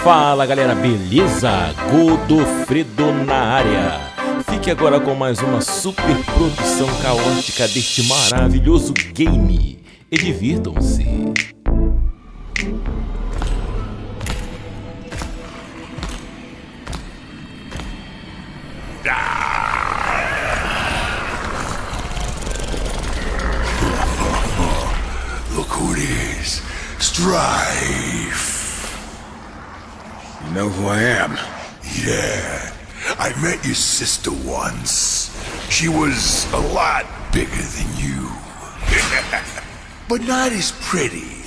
Fala galera, beleza? Godofredo na área. Fique agora com mais uma super produção caótica deste maravilhoso game. E divirtam-se. Look who it is. Strife. You know who I am? Yeah. I met your sister once. She was a lot bigger than you. But not as pretty.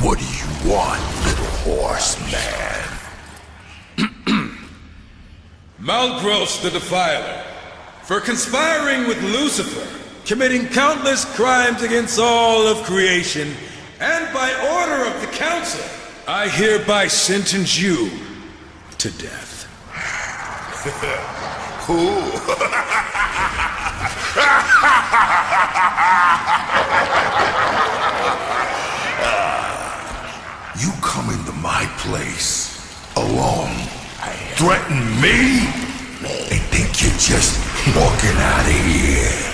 What do you want, little horseman? Malgros the Defiler, for conspiring with Lucifer, committing countless crimes against all of creation, and by order of the Council, I hereby sentence you to death. Who? You come into my place alone, threaten me, and think you're just walking out of here.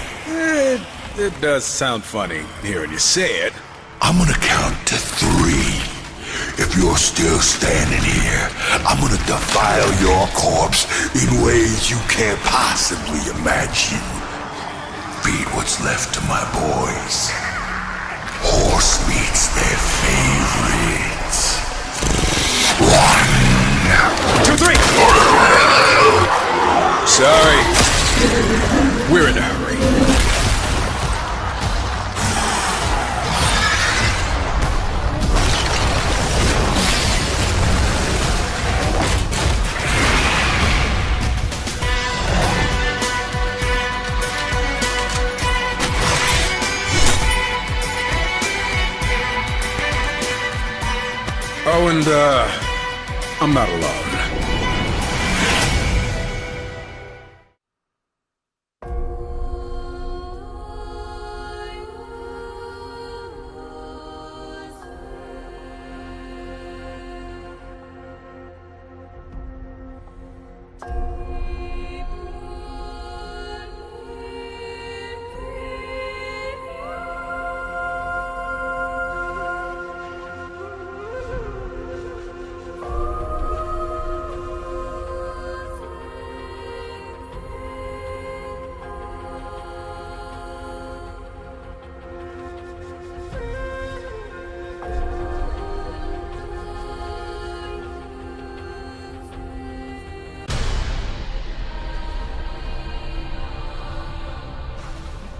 It does sound funny hearing you say it. I'm gonna count to 3. If you're still standing here, I'm gonna defile your corpse in ways you can't possibly imagine. Feed what's left to my boys. Horse meat's their favorite. 1, 2, 3! Sorry. We're in a hurry. Oh, and, I'm not alone.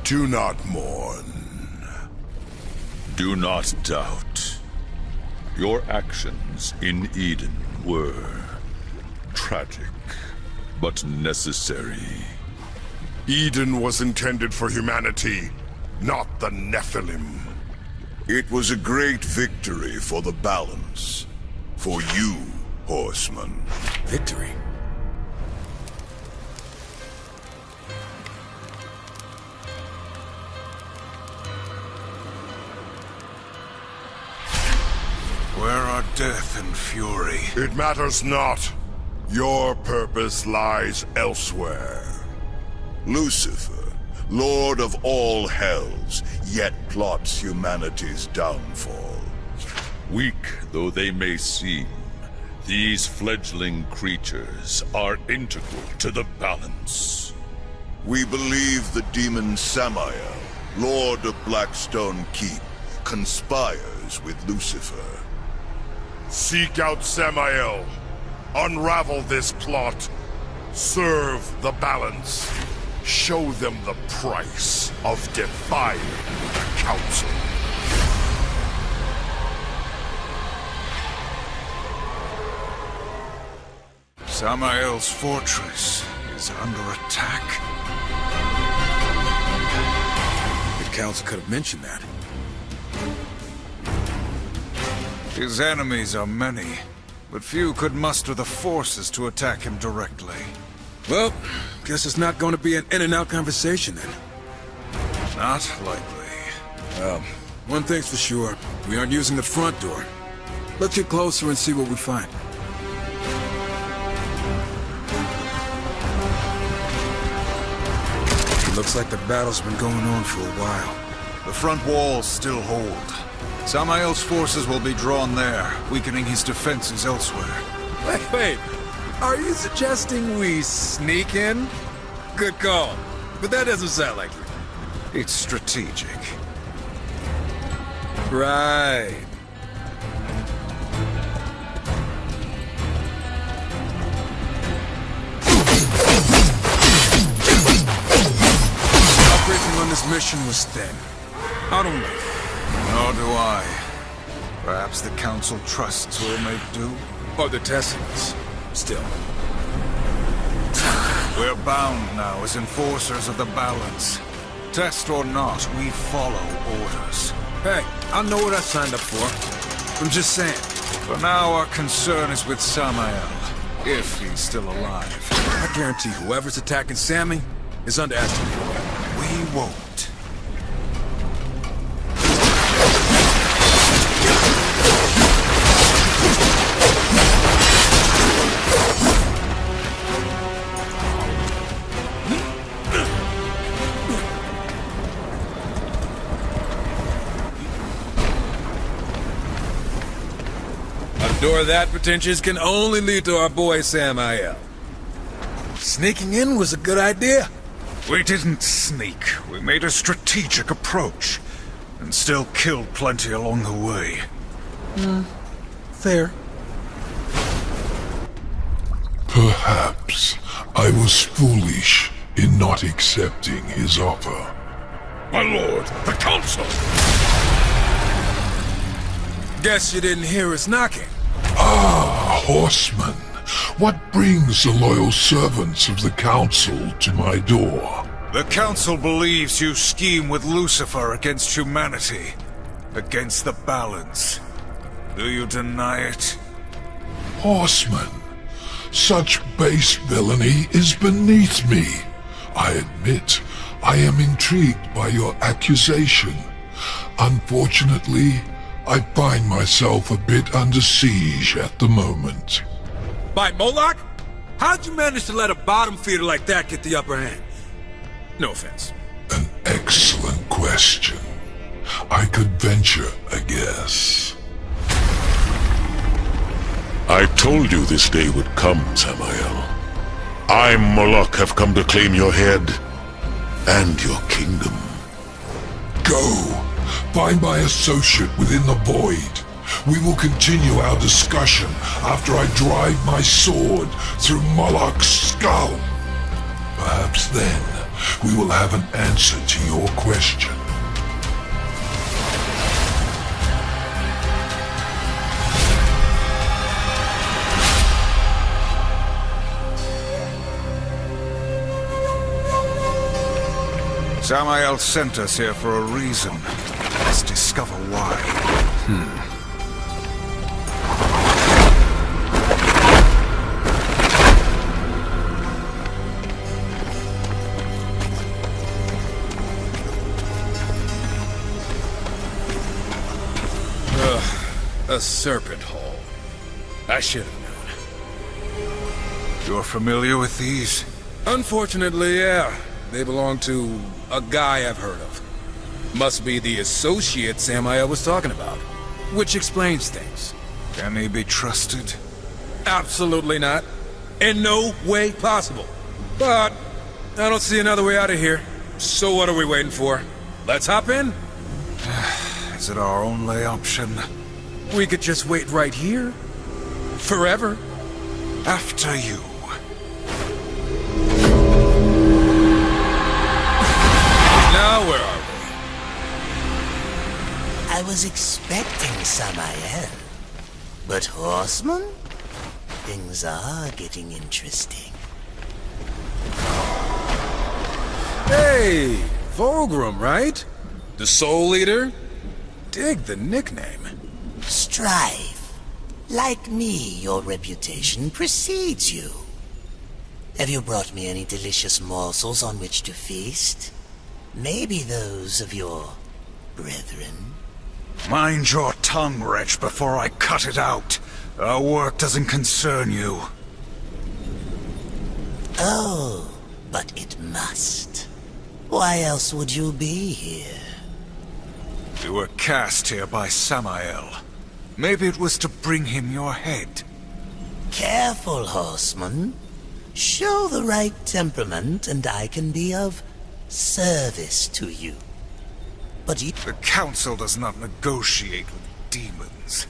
Do not mourn. Do not doubt. Your actions in Eden were tragic, but necessary. Eden was intended for humanity, not the Nephilim. It was a great victory for the balance. For you, horseman. Victory? Where are death and fury? It matters not. Your purpose lies elsewhere. Lucifer, lord of all hells, yet plots humanity's downfall. Weak though they may seem, these fledgling creatures are integral to the balance. We believe the demon Samael, lord of Blackstone Keep, conspires with Lucifer. Seek out Samael. Unravel this plot. Serve the balance. Show them the price of defying the Council. Samael's fortress is under attack. The Council could have mentioned that. His enemies are many, but few could muster the forces to attack him directly. Well, guess it's not going to be an in-and-out conversation then. Not likely. Well, one thing's for sure, we aren't using the front door. Let's get closer and see what we find. It looks like the battle's been going on for a while. The front walls still hold. Samael's forces will be drawn there, weakening his defenses elsewhere. Wait. Are you suggesting we sneak in? Good call. But that doesn't sound like you. It's strategic. Right. Operating on this mission was thin. I don't know. Nor do I. Perhaps the Council trusts we'll make do? Or they're testing us. Still. We're bound now as enforcers of the balance. Test or not, we follow orders. Hey, I know what I signed up for. I'm just saying. For now, our concern is with Samael, if he's still alive. I guarantee whoever's attacking Sammy is underestimated. We won't. A door that pretentious can only lead to our boy Samael. Sneaking in was a good idea. We didn't sneak. We made a strategic approach. And still killed plenty along the way. Fair. Perhaps I was foolish in not accepting his offer. My lord, the council! Guess you didn't hear us knocking. Ah, horseman. What brings the loyal servants of the council to my door? The Council believes you scheme with Lucifer against humanity. Against the balance. Do you deny it? Horseman, such base villainy is beneath me. I admit, I am intrigued by your accusation. Unfortunately, I find myself a bit under siege at the moment. By Moloch? How'd you manage to let a bottom feeder like that get the upper hand? No offense. An excellent question. I could venture a guess. I told you this day would come, Samael. I, Moloch, have come to claim your head and your kingdom. Go! Find my associate within the void. We will continue our discussion after I drive my sword through Moloch's skull. Perhaps then we will have an answer to your question. Samael sent us here for a reason. Let's discover why. A serpent hole. I should have known. You're familiar with these? Unfortunately, yeah. They belong to a guy I've heard of. Must be the associate Samael was talking about. Which explains things. Can he be trusted? Absolutely not. In no way possible. But I don't see another way out of here. So what are we waiting for? Let's hop in? Is it our only option? We could just wait right here. Forever. After you. Now where are we? I was expecting Samael. But Horseman? Things are getting interesting. Hey, Volgrim, right? The Soul Eater? Dig the nickname. Strive. Like me, your reputation precedes you. Have you brought me any delicious morsels on which to feast? Maybe those of your brethren? Mind your tongue, wretch, before I cut it out. Our work doesn't concern you. Oh, but it must. Why else would you be here? You were cast here by Samael. Maybe it was to bring him your head. Careful, horseman. Show the right temperament and I can be of service to you. But you... The Council does not negotiate with demons.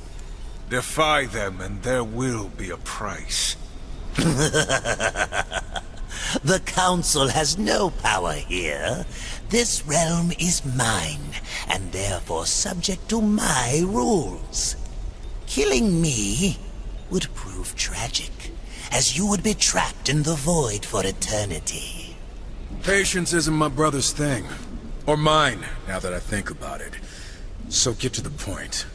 Defy them and there will be a price. The Council has no power here. This realm is mine, and therefore subject to my rules. Killing me would prove tragic, as you would be trapped in the void for eternity. Patience isn't my brother's thing. Or mine, now that I think about it. So get to the point.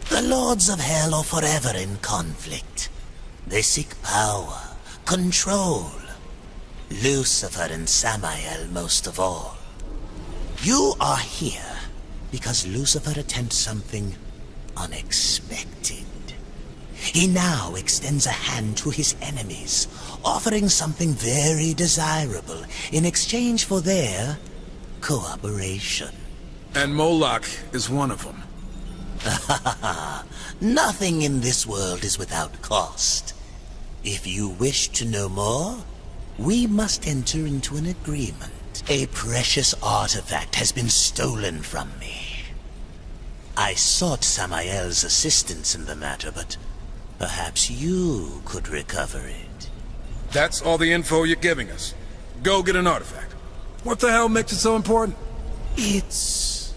The Lords of Hell are forever in conflict. They seek power, control. Lucifer and Samael most of all. You are here because Lucifer attempts something unexpected. He now extends a hand to his enemies, offering something very desirable in exchange for their cooperation. And Moloch is one of them. Nothing in this world is without cost. If you wish to know more, we must enter into an agreement. A precious artifact has been stolen from me. I sought Samael's assistance in the matter, but perhaps you could recover it. That's all the info you're giving us. Go get an artifact. What the hell makes it so important? It's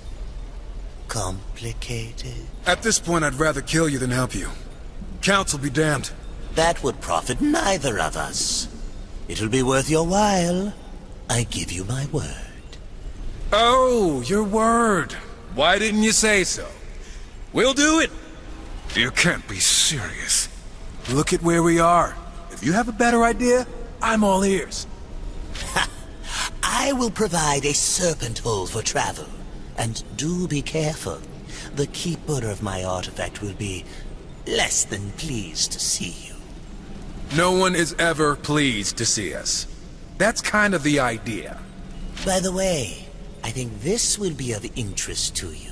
complicated. At this point, I'd rather kill you than help you. Council be damned. That would profit neither of us. It'll be worth your while. I give you my word. Oh, your word. Why didn't you say so? We'll do it. You can't be serious. Look at where we are. If you have a better idea, I'm all ears. I will provide a serpent hole for travel. And do be careful. The keeper of my artifact will be less than pleased to see you. No one is ever pleased to see us. That's kind of the idea. By the way, I think this will be of interest to you.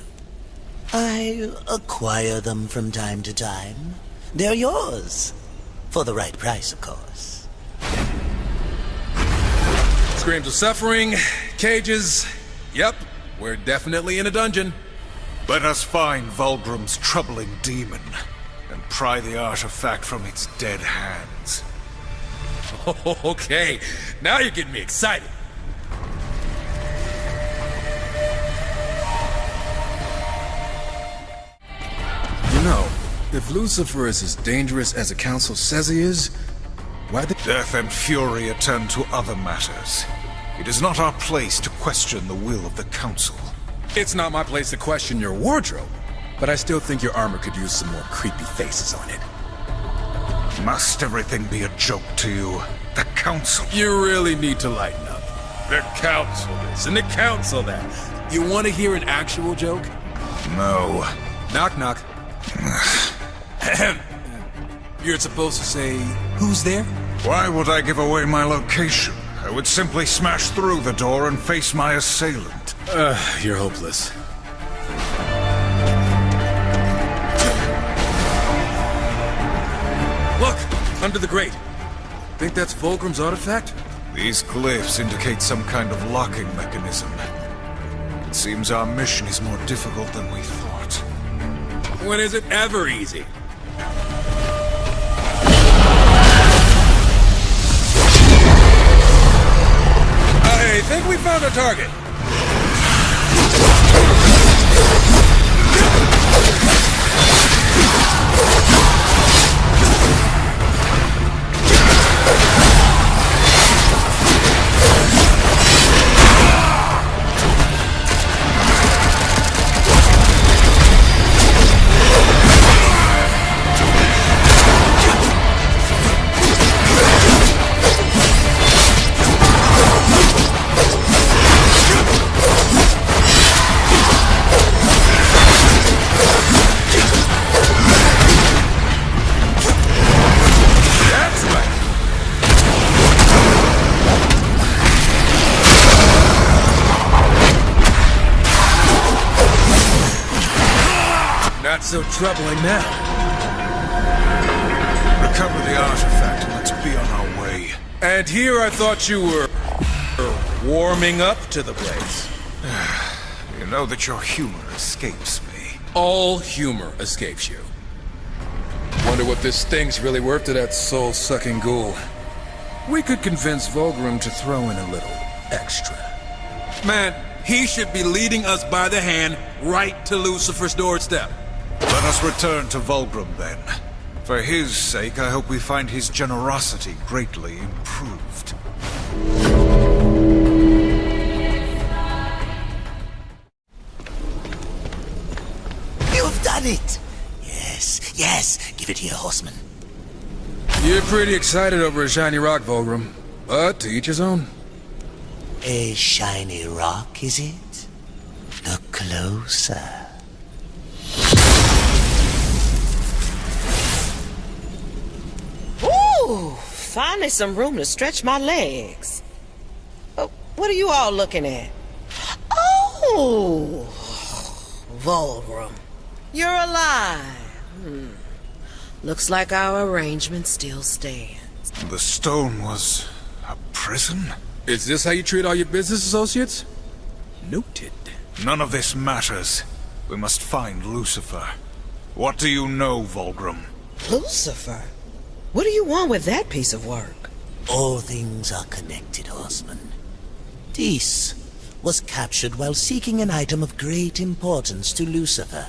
I acquire them from time to time. They're yours. For the right price, of course. Screams of suffering, cages. Yep, we're definitely in a dungeon. Let us find Vulgrim's troubling demon and pry the artifact from its dead hands. Okay, now you're getting me excited. You know, if Lucifer is as dangerous as the Council says he is, why the... Death and fury attend to other matters. It is not our place to question the will of the Council. It's not my place to question your wardrobe, but I still think your armor could use some more creepy faces on it. Must everything be a joke to you? The Council... You really need to lighten up. The Council this, and the Council that. You want to hear an actual joke? No. Knock, knock. You're supposed to say, who's there? Why would I give away my location? I would simply smash through the door and face my assailant. You're hopeless. Look! Under the grate. Think that's Fulgrim's artifact? These glyphs indicate some kind of locking mechanism. It seems our mission is more difficult than we thought. When is it ever easy? I think we found a target. Not so troubling now. Recover the artifact and let's be on our way. And here I thought you were warming up to the place. You know that your humor escapes me. All humor escapes you. Wonder what this thing's really worth to that soul-sucking ghoul. We could convince Vulgrim to throw in a little extra. Man, he should be leading us by the hand right to Lucifer's doorstep. Let us return to Vulgrim then. For his sake, I hope we find his generosity greatly improved. You've done it! Yes, yes, give it here, horseman. You're pretty excited over a shiny rock, Vulgrim. But to each his own. A shiny rock, is it? Look closer. Ooh, finally some room to stretch my legs. What are you all looking at? Oh, Vulgrim, you're alive. Looks like our arrangement still stands. The stone was a prison? Is this how you treat all your business associates? Noted. None of this matters. We must find Lucifer. What do you know, Vulgrim? Lucifer? What do you want with that piece of work? All things are connected, horseman. Dis was captured while seeking an item of great importance to Lucifer.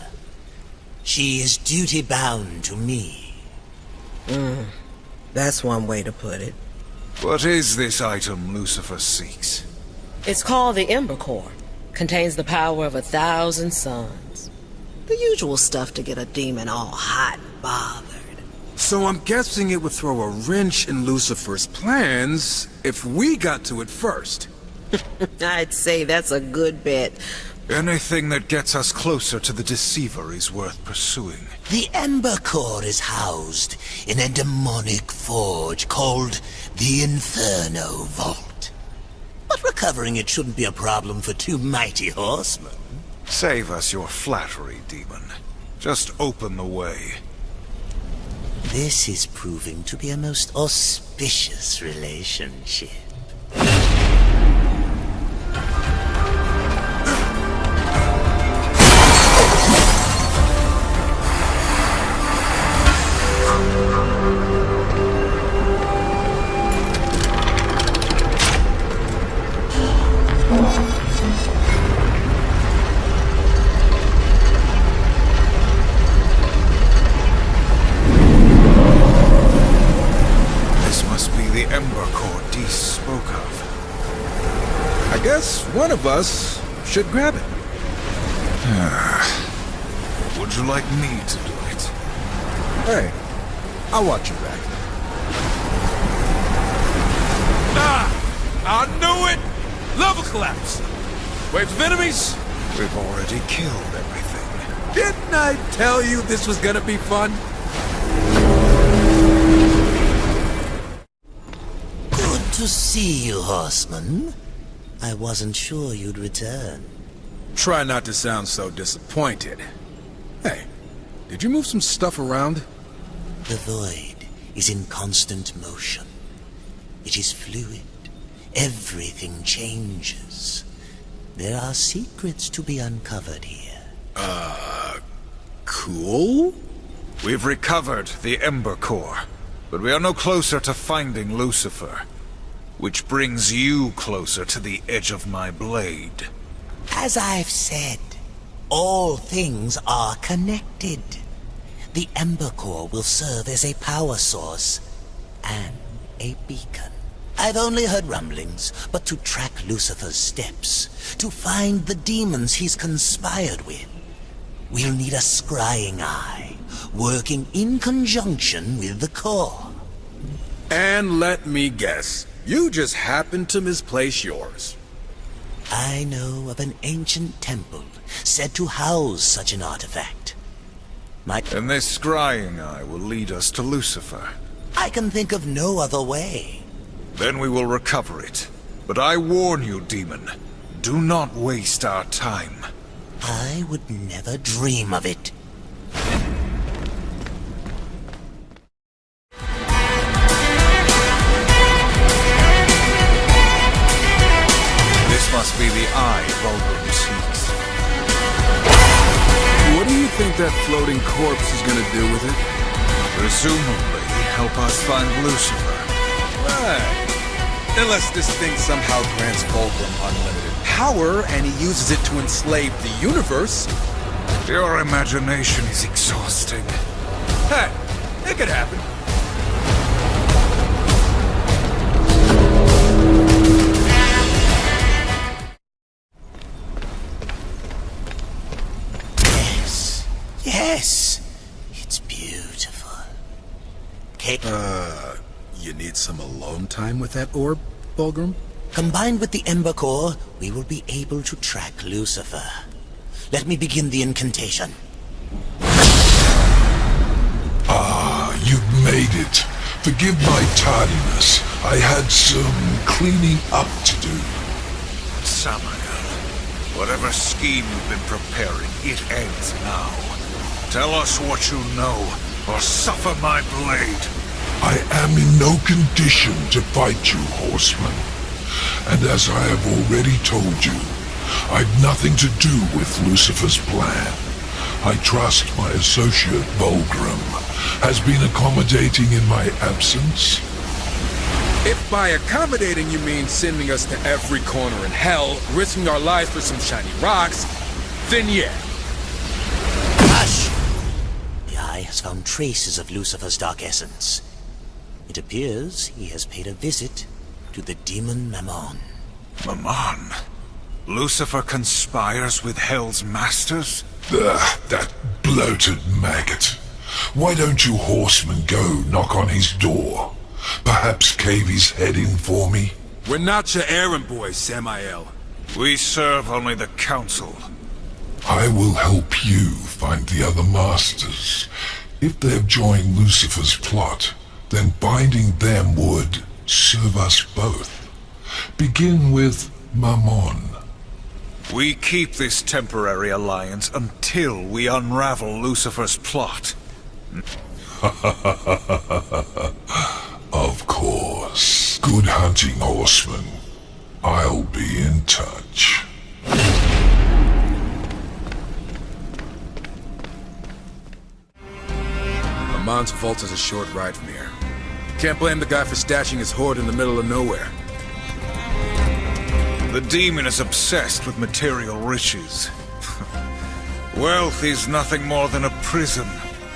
She is duty-bound to me. That's one way to put it. What is this item Lucifer seeks? It's called the Ember Core. Contains the power of 1,000 suns. The usual stuff to get a demon all hot and bothered. So I'm guessing it would throw a wrench in Lucifer's plans if we got to it first. I'd say that's a good bet. Anything that gets us closer to the Deceiver is worth pursuing. The Ember Core is housed in a demonic forge called the Inferno Vault. But recovering it shouldn't be a problem for two mighty horsemen. Save us your flattery, demon. Just open the way. This is proving to be a most auspicious relationship. One of us should grab it. Would you like me to do it? Hey, I'll watch your back. I knew it! Lava collapse! Waves of enemies? We've already killed everything. Didn't I tell you this was gonna be fun? Good to see you, horseman. I wasn't sure you'd return. Try not to sound so disappointed. Hey, did you move some stuff around? The void is in constant motion. It is fluid. Everything changes. There are secrets to be uncovered here. Cool? We've recovered the Ember Core, but we are no closer to finding Lucifer. Which brings you closer to the edge of my blade. As I've said, all things are connected. The Ember Core will serve as a power source and a beacon. I've only heard rumblings, but to track Lucifer's steps, to find the demons he's conspired with, we'll need a scrying eye, working in conjunction with the core. And let me guess. You just happened to misplace yours. I know of an ancient temple said to house such an artifact. And this scrying eye will lead us to Lucifer. I can think of no other way. Then we will recover it. But I warn you, demon, do not waste our time. I would never dream of it. that floating corpse is gonna do with it? Presumably, help us find Lucifer. Right. Unless this thing somehow grants Fulgrim unlimited power and he uses it to enslave the universe. Your imagination is exhausting. Hey, it could happen. Yes, it's beautiful. You need some alone time with that orb, Fulgrim? Combined with the Ember Core, we will be able to track Lucifer. Let me begin the incantation. Ah, you've made it. Forgive my tardiness. I had some cleaning up to do. Samael, whatever scheme you've been preparing, it ends now. Tell us what you know, or suffer my blade. I am in no condition to fight you, horseman. And as I have already told you, I've nothing to do with Lucifer's plan. I trust my associate Fulgrim has been accommodating in my absence. If by accommodating you mean sending us to every corner in hell, risking our lives for some shiny rocks, then yeah. Hush! The Eye has found traces of Lucifer's dark essence. It appears he has paid a visit to the demon Mammon. Mammon? Lucifer conspires with Hell's masters? That bloated maggot. Why don't you horsemen go knock on his door? Perhaps cave his head in for me? We're not your errand boys, Samael. We serve only the Council. I will help you find the other masters. If they've joined Lucifer's plot, then binding them would serve us both. Begin with Mammon. We keep this temporary alliance until we unravel Lucifer's plot. Of course. Good hunting, horseman. I'll be in touch. Ammon's vault is a short ride from here. Can't blame the guy for stashing his hoard in the middle of nowhere. The demon is obsessed with material riches. Wealth is nothing more than a prison.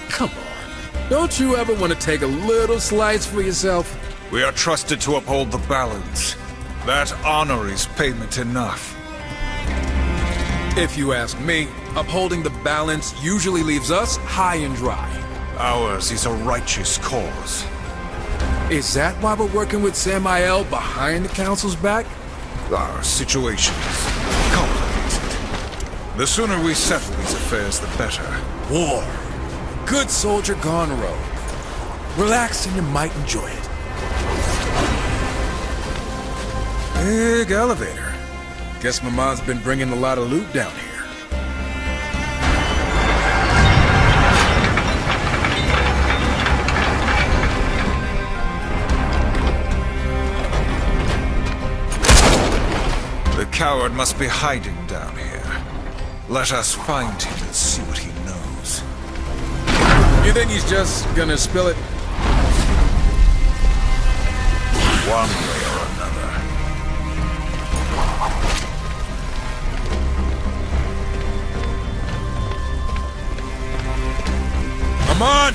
Come on. Don't you ever want to take a little slice for yourself? We are trusted to uphold the balance. That honor is payment enough. If you ask me, upholding the balance usually leaves us high and dry. Ours is a righteous cause. Is that why we're working with Samael behind the Council's back? Our situation is complicated. The sooner we settle these affairs, the better. War. Good soldier gone rogue. Relax and you might enjoy it. Big elevator. Guess Mammon's been bringing a lot of loot down here. The coward must be hiding down here. Let us find him and see what he knows. You think he's just gonna spill it? One way or another. Ammon!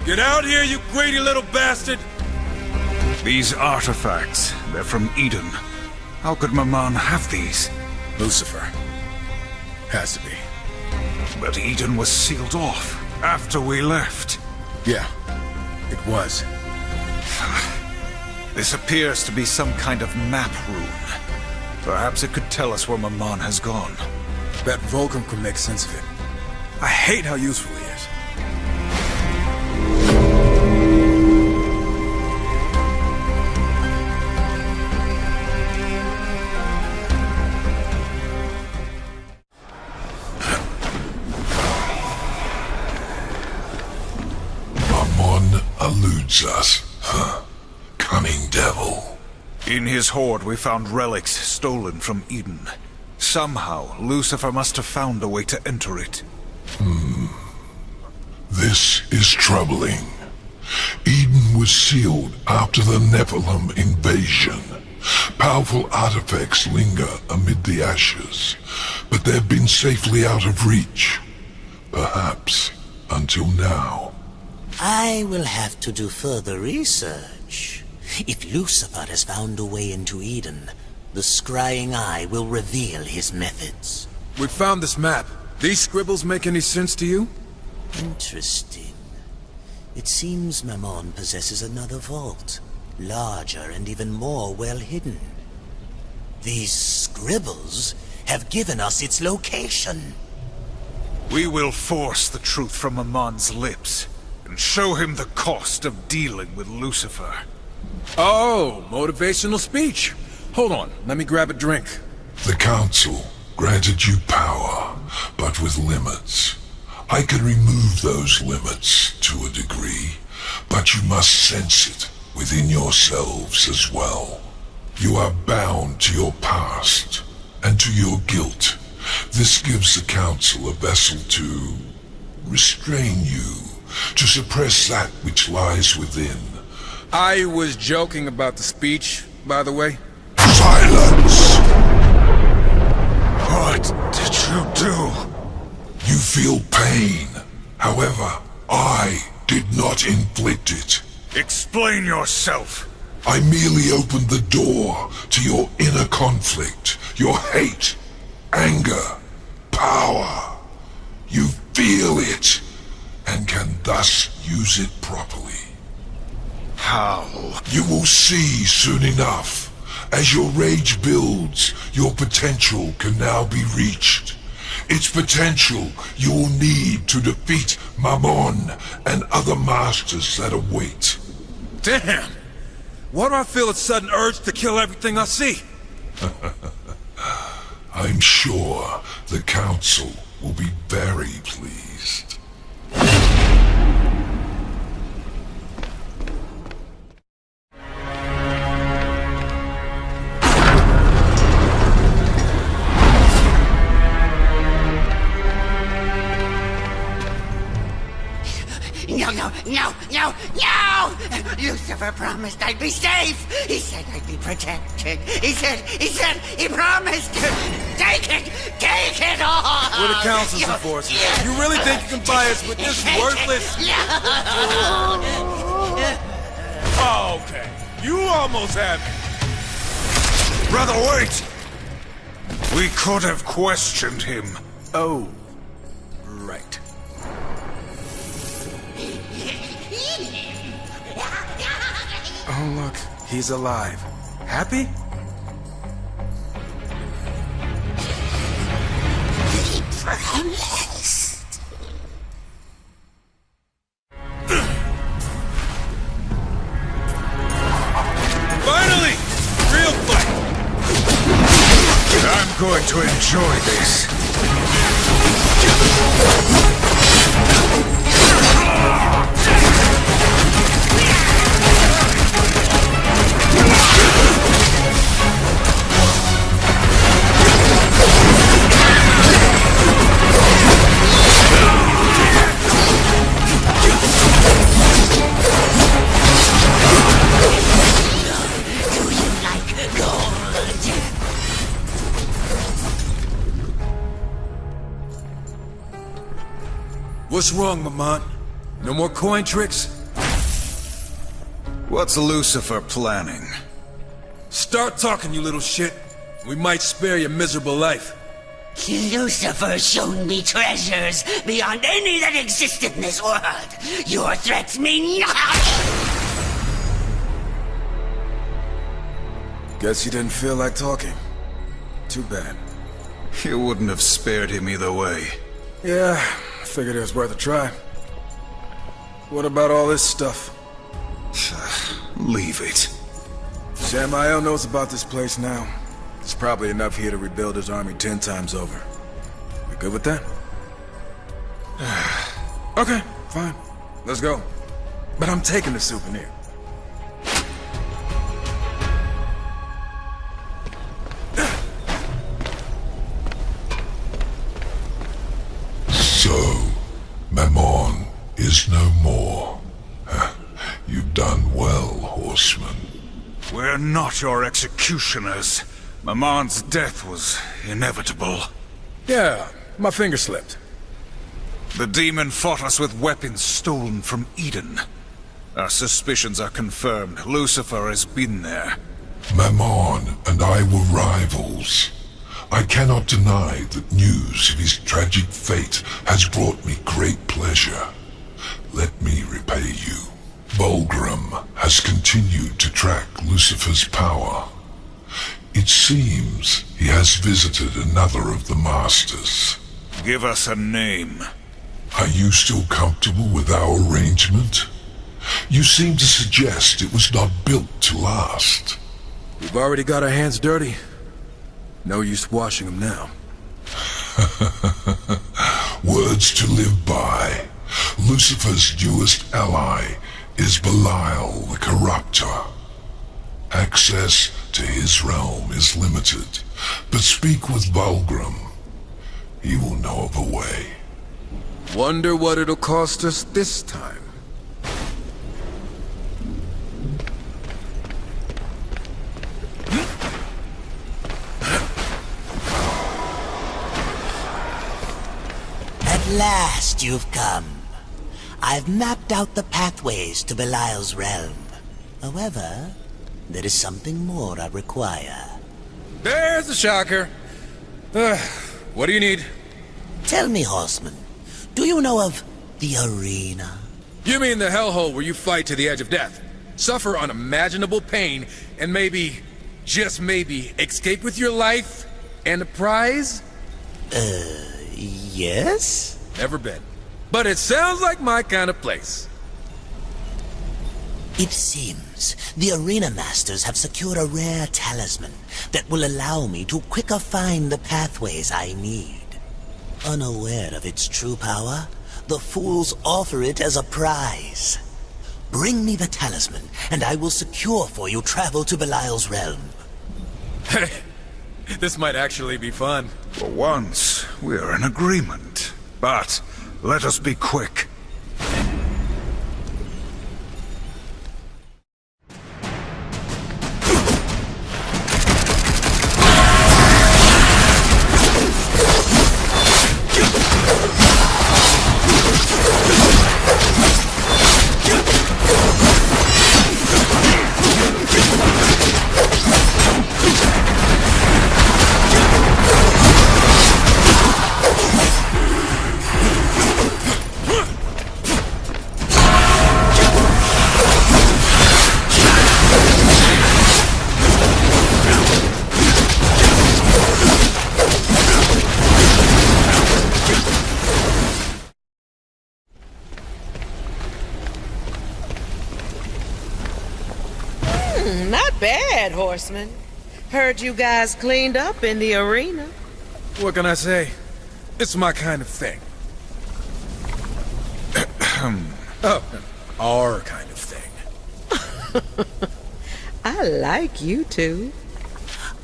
Get out here, you greedy little bastard! These artifacts, they're from Eden. How could Mammon have these? Lucifer. Has to be. But Eden was sealed off after we left. Yeah, it was. This appears to be some kind of map rune. Perhaps it could tell us where Mammon has gone. Bet Fulgrim can make sense of it. I hate how useful he is. Eludes us. Huh. Cunning devil. In his hoard we found relics stolen from Eden. Somehow, Lucifer must have found a way to enter it. This is troubling. Eden was sealed after the Nephilim invasion. Powerful artifacts linger amid the ashes, but they've been safely out of reach. Perhaps until now. I will have to do further research. If Lucifer has found a way into Eden, the scrying eye will reveal his methods. We found this map. These scribbles make any sense to you? Interesting. It seems Mammon possesses another vault, larger and even more well hidden. These scribbles have given us its location. We will force the truth from Ammon's lips, and show him the cost of dealing with Lucifer. Oh, motivational speech. Hold on, let me grab a drink. The Council granted you power, but with limits. I can remove those limits to a degree, but you must sense it within yourselves as well. You are bound to your past and to your guilt. This gives the Council a vessel to restrain you, to suppress that which lies within. I was joking about the speech, by the way. Silence! What did you do? You feel pain. However, I did not inflict it. Explain yourself. I merely opened the door to your inner conflict, your hate, anger, power. You feel it, and can thus use it properly. How? You will see soon enough. As your rage builds, your potential can now be reached. Its potential you will need to defeat Mammon and other masters that await. Damn! Why do I feel a sudden urge to kill everything I see? I'm sure the Council will be very pleased. No! Lucifer promised I'd be safe! He said I'd be protected! He promised! Take it all! We're the Council's enforcers. You really think you can buy us with this worthless... Oh, okay. You almost had me. Brother, wait! We could have questioned him. Oh, right. Oh, look. He's alive. Happy? He promised. Finally! Real fight! I'm going to enjoy this. What's wrong, Lamont? No more coin tricks? What's Lucifer planning? Start talking, you little shit. We might spare your miserable life. Lucifer's shown me treasures beyond any that exist in this world. Your threats mean nothing. Guess you didn't feel like talking. Too bad. You wouldn't have spared him either way. Yeah, I figured it was worth a try. What about all this stuff? Leave it. Samael knows about this place now. There's probably enough here to rebuild his army 10 times over. We good with that? Okay, fine. Let's go. But I'm taking the souvenir. So, Mammon more. You've done well, horseman. We're not your executioners. Maman's death was inevitable. Yeah, my finger slipped. The demon fought us with weapons stolen from Eden. Our suspicions are confirmed. Lucifer has been there. Mammon and I were rivals. I cannot deny that news of his tragic fate has brought me great pleasure. Let me repay you. Bulgrim has continued to track Lucifer's power. It seems he has visited another of the masters. Give us a name. Are you still comfortable with our arrangement? You seem to suggest it was not built to last. We've already got our hands dirty. No use washing them now. Words to live by. Lucifer's newest ally is Belial the Corruptor. Access to his realm is limited, but speak with Bulgrim. He will know of a way. Wonder what it'll cost us this time. At last you've come. I've mapped out the pathways to Belial's realm. However, there is something more I require. There's the shocker. What do you need? Tell me, horseman, do you know of the arena? You mean the hellhole where you fight to the edge of death, suffer unimaginable pain, and maybe, just maybe, escape with your life and a prize? Yes? Never been. But it sounds like my kind of place. It seems the arena masters have secured a rare talisman that will allow me to quicker find the pathways I need. Unaware of its true power, the fools offer it as a prize. Bring me the talisman, and I will secure for you travel to Belial's realm. Hey, this might actually be fun. For once, we're in agreement. But let us be quick. Not bad, horseman. Heard you guys cleaned up in the arena. What can I say? It's my kind of thing. Oh, our kind of thing. I like you two.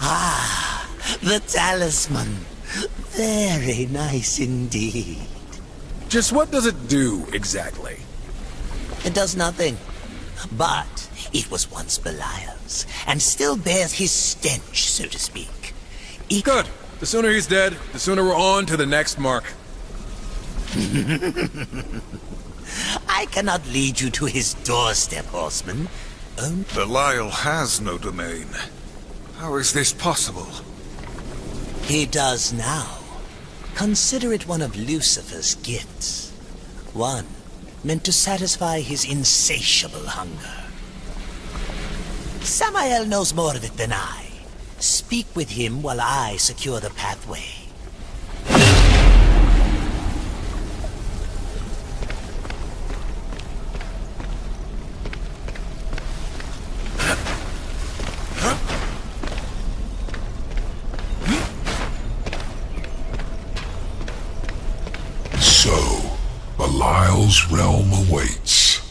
Ah, the talisman. Very nice indeed. Just what does it do, exactly? It does nothing. But it was once Belial's, and still bears his stench, so to speak. Good. The sooner he's dead, the sooner we're on to the next mark. I cannot lead you to his doorstep, horseman. Belial has no domain. How is this possible? He does now. Consider it one of Lucifer's gifts. One meant to satisfy his insatiable hunger. Samael knows more of it than I. Speak with him while I secure the pathway. So, Belial's realm awaits.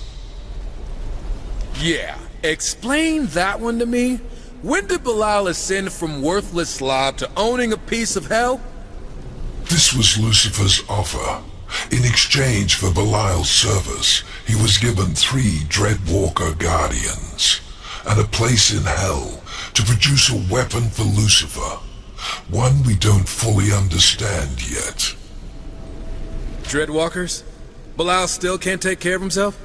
Yeah, explain that one to me. When did Belial ascend from worthless slob to owning a piece of hell? This was Lucifer's offer. In exchange for Belial's service, he was given 3 Dreadwalker Guardians, and a place in Hell to produce a weapon for Lucifer. One we don't fully understand yet. Dreadwalkers? Belial still can't take care of himself?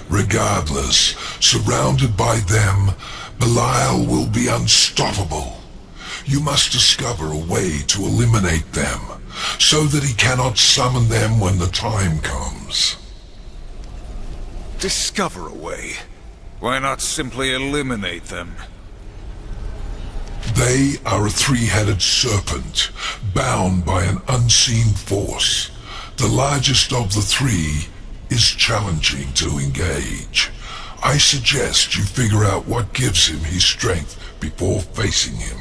Regardless, surrounded by them, Belial will be unstoppable. You must discover a way to eliminate them, so that he cannot summon them when the time comes. Discover a way? Why not simply eliminate them? They are a 3-headed serpent, bound by an unseen force. The largest of the 3 is challenging to engage. I suggest you figure out what gives him his strength before facing him.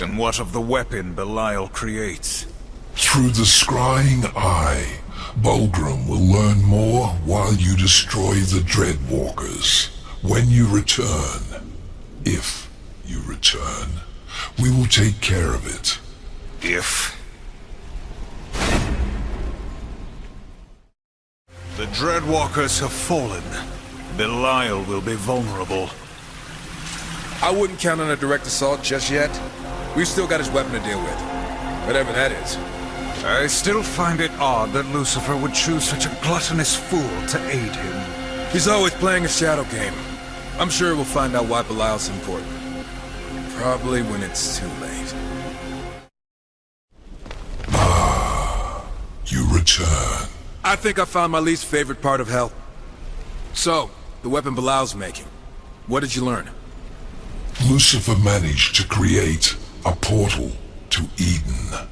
And what of the weapon Belial creates? Through the scrying eye, Bulgrim will learn more while you destroy the Dreadwalkers. When you return, if you return, we will take care of it. If? The Dreadwalkers have fallen. Belial will be vulnerable. I wouldn't count on a direct assault just yet. We've still got his weapon to deal with. Whatever that is. I still find it odd that Lucifer would choose such a gluttonous fool to aid him. He's always playing a shadow game. I'm sure we'll find out why Belial's important. Probably when it's too late. You return. I think I found my least favorite part of Hell. So, the weapon Belial's making. What did you learn? Lucifer managed to create a portal to Eden.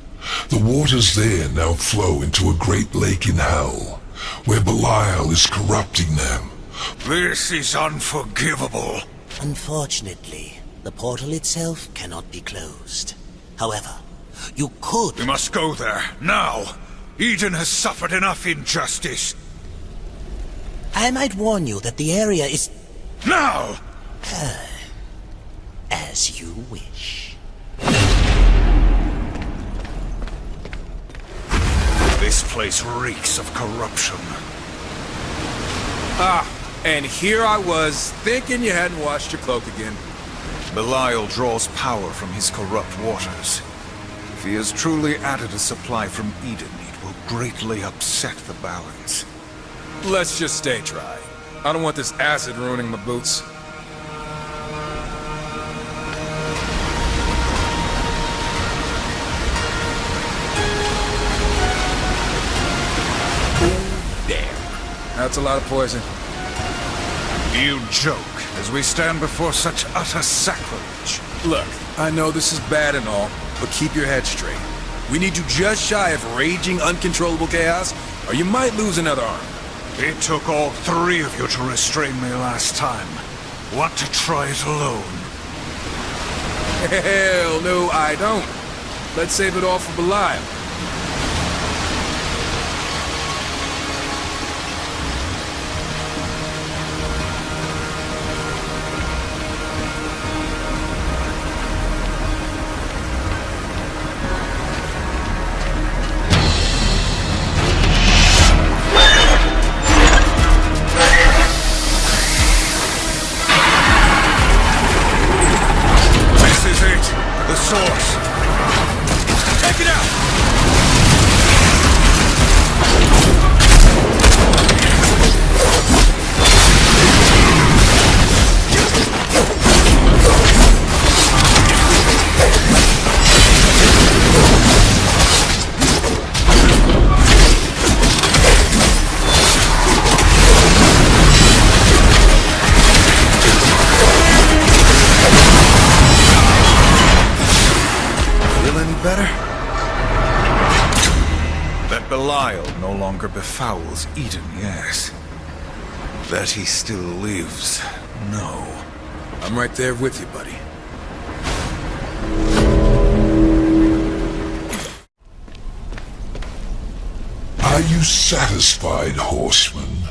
The waters there now flow into a great lake in Hell, where Belial is corrupting them. This is unforgivable. Unfortunately, the portal itself cannot be closed. However, you could... We must go there, now! Eden has suffered enough injustice. I might warn you that the area is... Now! As you wish. This place reeks of corruption. And here I was, thinking you hadn't washed your cloak again. Belial draws power from his corrupt waters. If he has truly added a supply from Eden, it will greatly upset the balance. Let's just stay dry. I don't want this acid ruining my boots. Damn. That's a lot of poison. You joke, as we stand before such utter sacrilege. Look, I know this is bad and all, but keep your head straight. We need you just shy of raging, uncontrollable chaos, or you might lose another arm. It took all 3 of you to restrain me last time. Want to try it alone? Hell no, I don't. Let's save it all for Belial. Befouls Eden, yes. That he still lives, no. I'm right there with you, buddy. Are you satisfied, horseman?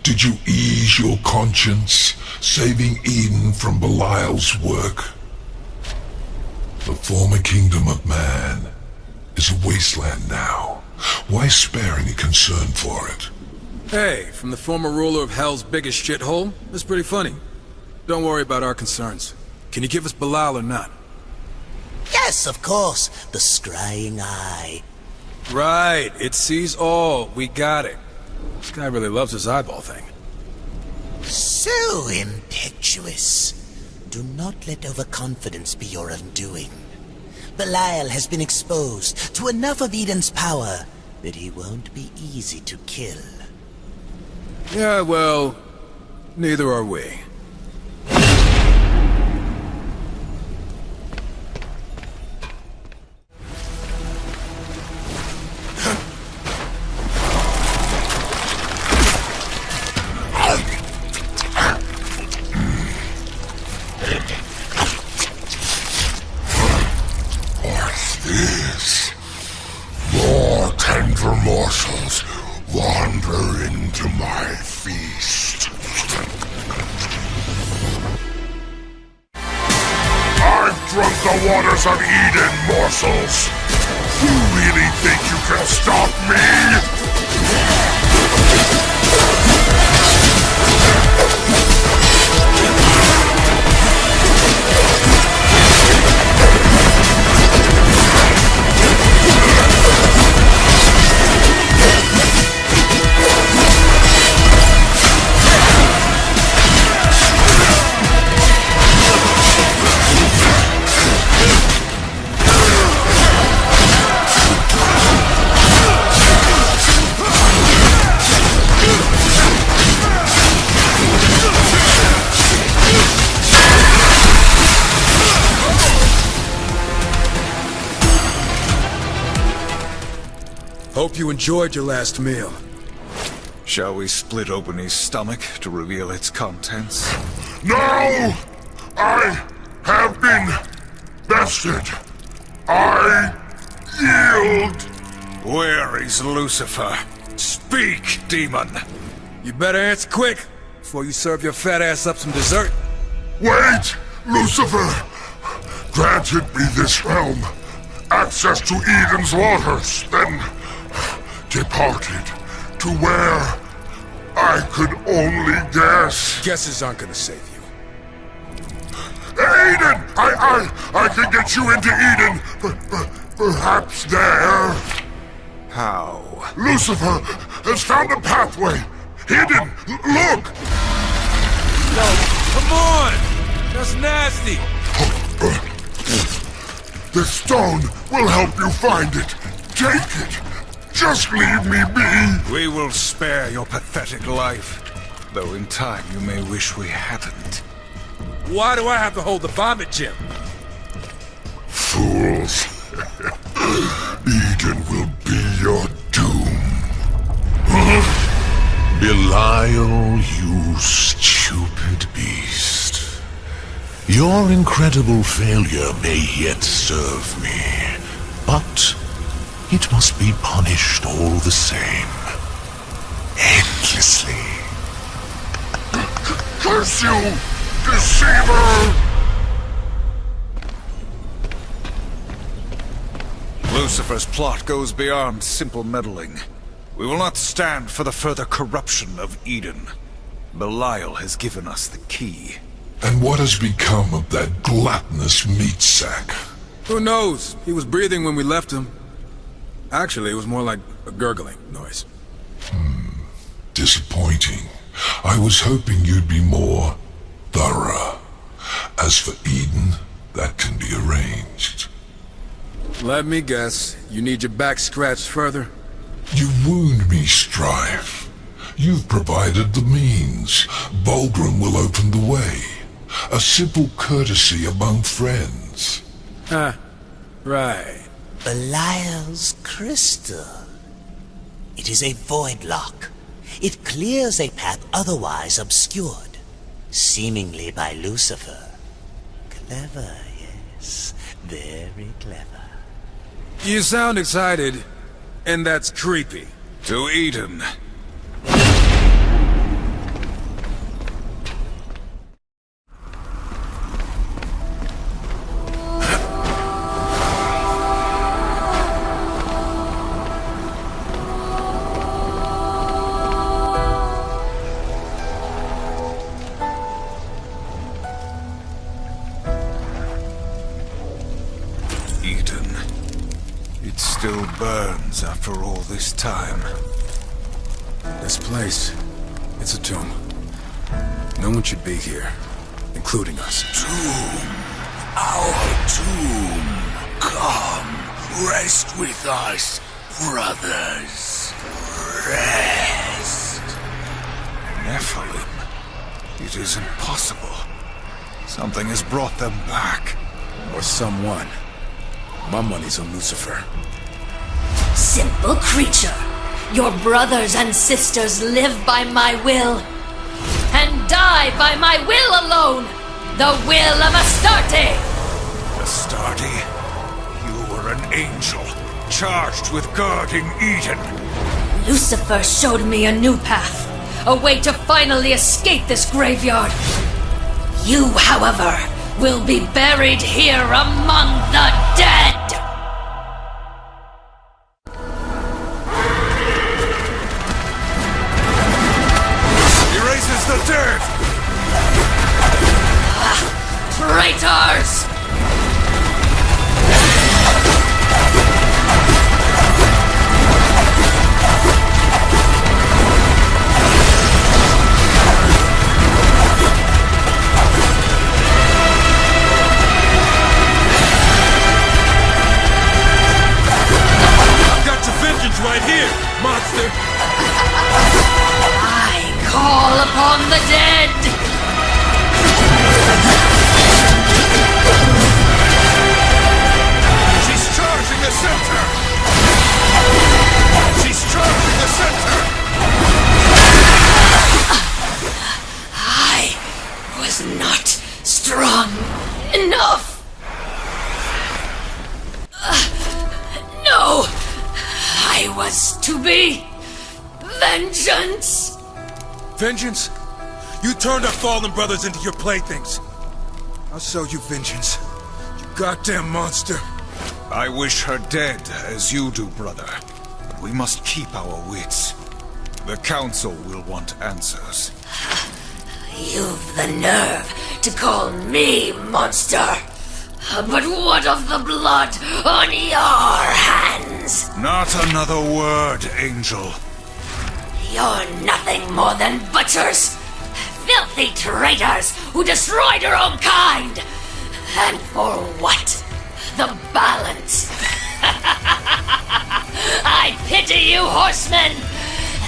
Did you ease your conscience, saving Eden from Belial's work? The former kingdom of man is a wasteland now. Why spare any concern for it? Hey, from the former ruler of Hell's biggest shithole? That's pretty funny. Don't worry about our concerns. Can you give us Belial or not? Yes, of course. The scrying eye. Right, it sees all. We got it. This guy really loves his eyeball thing. So impetuous. Do not let overconfidence be your undoing. Belial has been exposed to enough of Eden's power that he won't be easy to kill. Yeah, well, neither are we. Morsels wander into my feast. I've drunk the waters of Eden, morsels. You really think you can stop me? Hope you enjoyed your last meal. Shall we split open his stomach to reveal its contents? No! I have been bested. I yield. Where is Lucifer? Speak, demon! You better answer quick before you serve your fat ass up some dessert. Wait! Lucifer granted me this realm, access to Eden's waters, then departed to where I could only guess. Guesses aren't gonna save you. Eden! I can get you into Eden. Perhaps there. How? Lucifer has found a pathway. Hidden. Look! No, come on! That's nasty! The stone will help you find it. Take it. Just leave me be. We will spare your pathetic life. Though in time you may wish we hadn't. Why do I have to hold the vomit gem? Fools. Eden will be your doom. Belial, you stupid beast. Your incredible failure may yet serve me, but it must be punished all the same. Endlessly. Curse you, deceiver! Lucifer's plot goes beyond simple meddling. We will not stand for the further corruption of Eden. Belial has given us the key. And what has become of that gluttonous meat sack? Who knows? He was breathing when we left him. Actually, it was more like a gurgling noise. Disappointing. I was hoping you'd be more thorough. As for Eden, that can be arranged. Let me guess. You need your back scratched further? You wound me, Strife. You've provided the means. Vulgrim will open the way. A simple courtesy among friends. Ah, right. Belial's crystal. It is a void lock. It clears a path otherwise obscured, seemingly by Lucifer. Clever, yes. Very clever. You sound excited, and that's creepy. To Eden. after all this time. This place, it's a tomb. No one should be here, including us. Tomb, our tomb. Come, rest with us, brothers. Rest. Nephilim. It is impossible. Something has brought them back. Or someone. My money's on Lucifer. Simple creature. Your brothers and sisters live by my will. And die by my will alone. The will of Astarte. Astarte? You were an angel, charged with guarding Eden. Lucifer showed me a new path. A way to finally escape this graveyard. You, however, will be buried here among the dead! He raises the dead! Traitors! Right here, monster! I call upon the dead! She's charging the center! She's charging the center! I was not strong enough! No! I was to be vengeance! Vengeance? You turned our fallen brothers into your playthings. I'll show you vengeance, you goddamn monster. I wish her dead, as you do, brother. But we must keep our wits. The Council will want answers. You've the nerve to call me monster! But what of the blood on your hands? Not another word, Angel. You're nothing more than butchers! Filthy traitors who destroyed your own kind! And for what? The balance! I pity you, horsemen!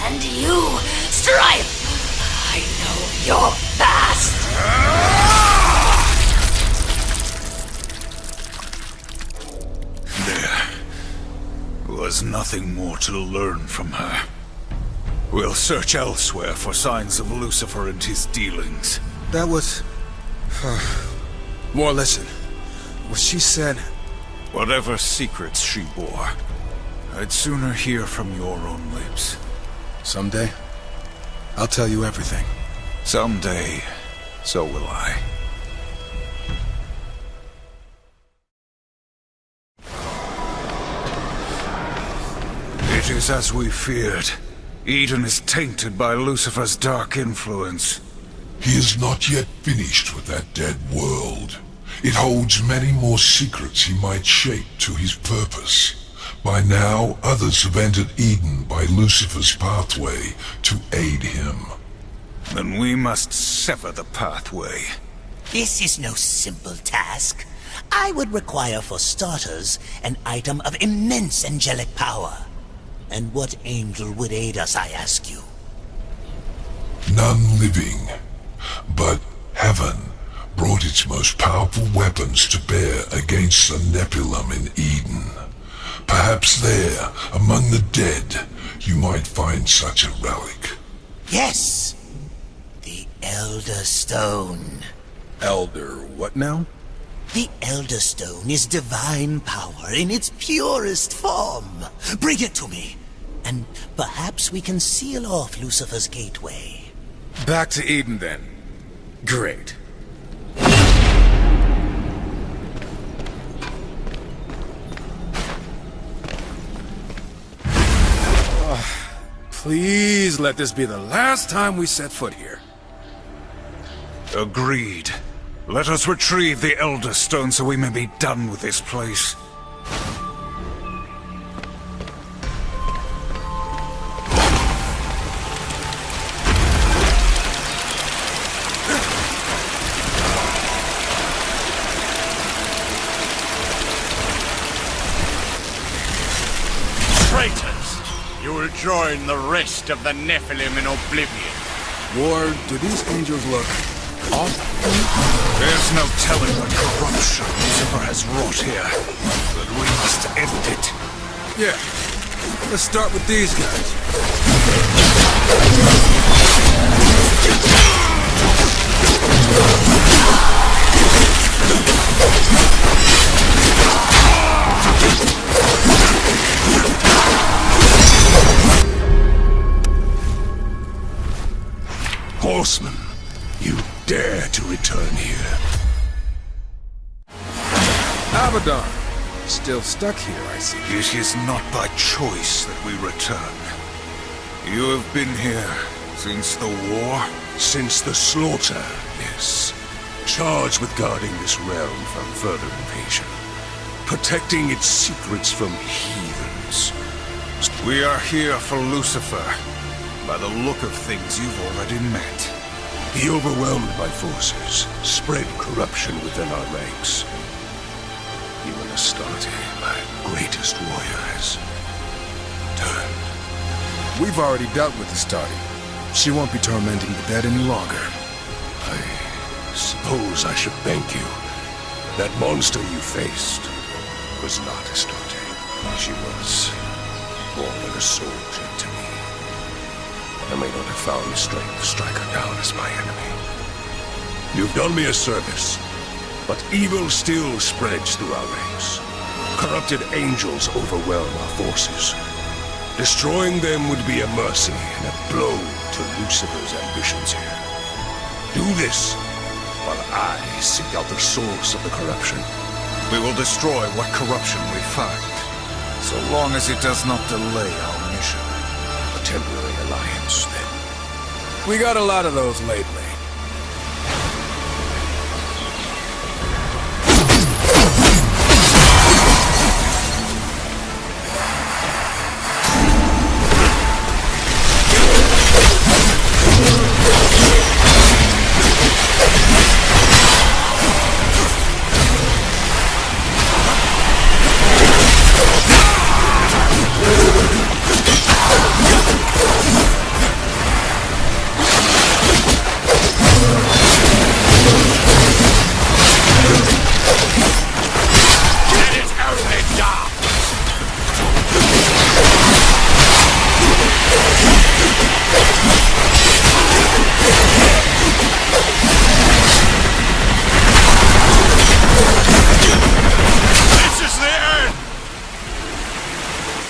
And you, Strife! I know your past! There was nothing more to learn from her. We'll search elsewhere for signs of Lucifer and his dealings. That was... More listen. What she said... Whatever secrets she bore, I'd sooner hear from your own lips. Someday, I'll tell you everything. Someday, so will I. It is as we feared. Eden is tainted by Lucifer's dark influence. He is not yet finished with that dead world. It holds many more secrets he might shape to his purpose. By now, others have entered Eden by Lucifer's pathway to aid him. Then we must sever the pathway. This is no simple task. I would require, for starters, an item of immense angelic power. And what angel would aid us, I ask you? None living. But heaven brought its most powerful weapons to bear against the Nephilim in Eden. Perhaps there, among the dead, you might find such a relic. Yes! The Elder Stone. Elder what now? The Elder Stone is divine power in its purest form. Bring it to me, and perhaps we can seal off Lucifer's gateway. Back to Eden, then. Great. Please let this be the last time we set foot here. Agreed. Let us retrieve the Elder Stone so we may be done with this place. join the rest of the Nephilim in oblivion. Ward, do these angels look off? There's no telling what corruption Lucifer has wrought here, but we must end it. Yeah. Let's start with these guys. Horseman, you dare to return here? Abaddon. Still stuck here, I see. It is not by choice that we return. You have been here since the war? Since the slaughter, yes. Charged with guarding this realm from further invasion. Protecting its secrets from heathens. We are here for Lucifer. By the look of things you've already met. He overwhelmed my forces, spread corruption within our ranks. Even Astarte, my greatest warrior, has turned. We've already dealt with Astarte. She won't be tormenting the dead any longer. I suppose I should thank you. That monster you faced was not Astarte. She was more than a soldier to me. I may not have found the strength to strike her down as my enemy. You've done me a service, but evil still spreads through our ranks. Corrupted angels overwhelm our forces. Destroying them would be a mercy and a blow to Lucifer's ambitions here. Do this, while I seek out the source of the corruption. We will destroy what corruption we find, so long as it does not delay our mission. A temporary alliance, then. We got a lot of those lately.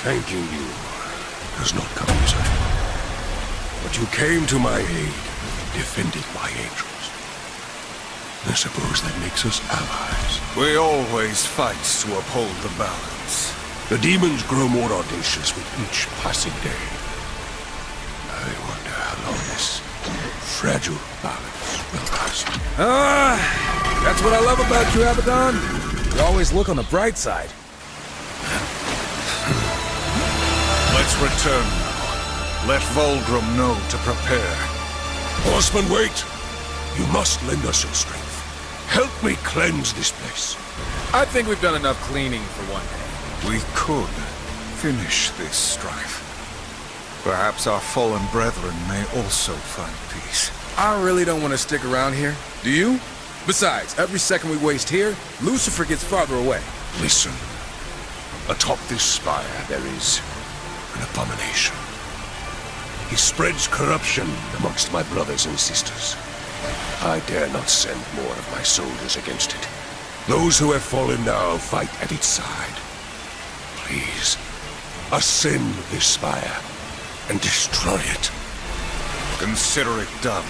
Thanking you does not come easily. But you came to my aid, defended my angels. I suppose that makes us allies. We always fight to uphold the balance. The demons grow more audacious with each passing day. I wonder how long this fragile balance will last. That's what I love about you, Abaddon. You always look on the bright side. Let's return now. Let Volgrim know to prepare. Horseman, wait! You must lend us your strength. Help me cleanse this place. I think we've done enough cleaning for one day. We could finish this strife. Perhaps our fallen brethren may also find peace. I really don't want to stick around here. Do you? Besides, every second we waste here, Lucifer gets farther away. Listen. Atop this spire there is an abomination. He spreads corruption amongst my brothers and sisters. I dare not send more of my soldiers against it. Those who have fallen now fight at its side. Please, ascend this spire and destroy it. Consider it done.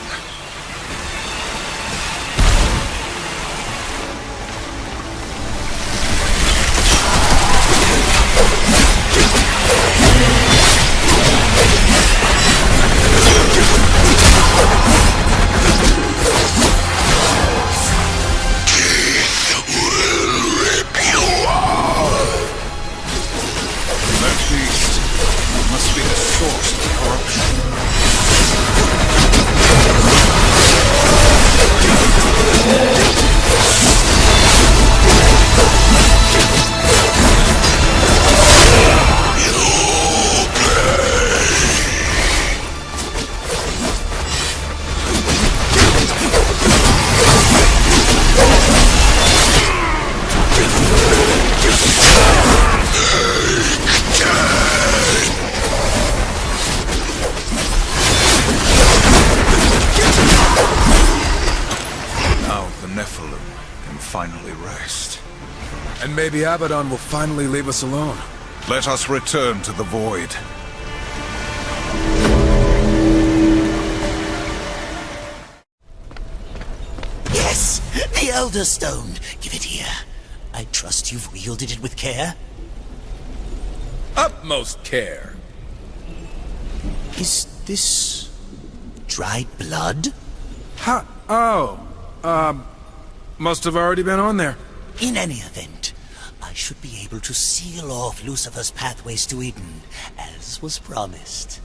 finally rest. And maybe Abaddon will finally leave us alone. Let us return to the void. Yes, the Elder Stone. Give it here. I trust you've wielded it with care. Utmost care. Is this dried blood? Ha! Oh. Must have already been on there. In any event, I should be able to seal off Lucifer's pathways to Eden, as was promised.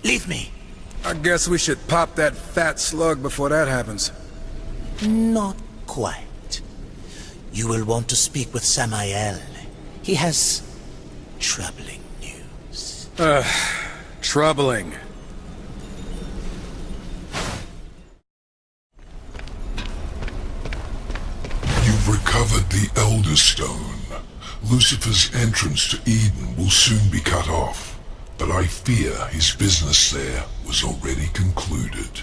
Leave me. I guess we should pop that fat slug before that happens. Not quite. You will want to speak with Samael. He has troubling news. Troubling. You've recovered the Elder Stone. Lucifer's entrance to Eden will soon be cut off, but I fear his business there was already concluded.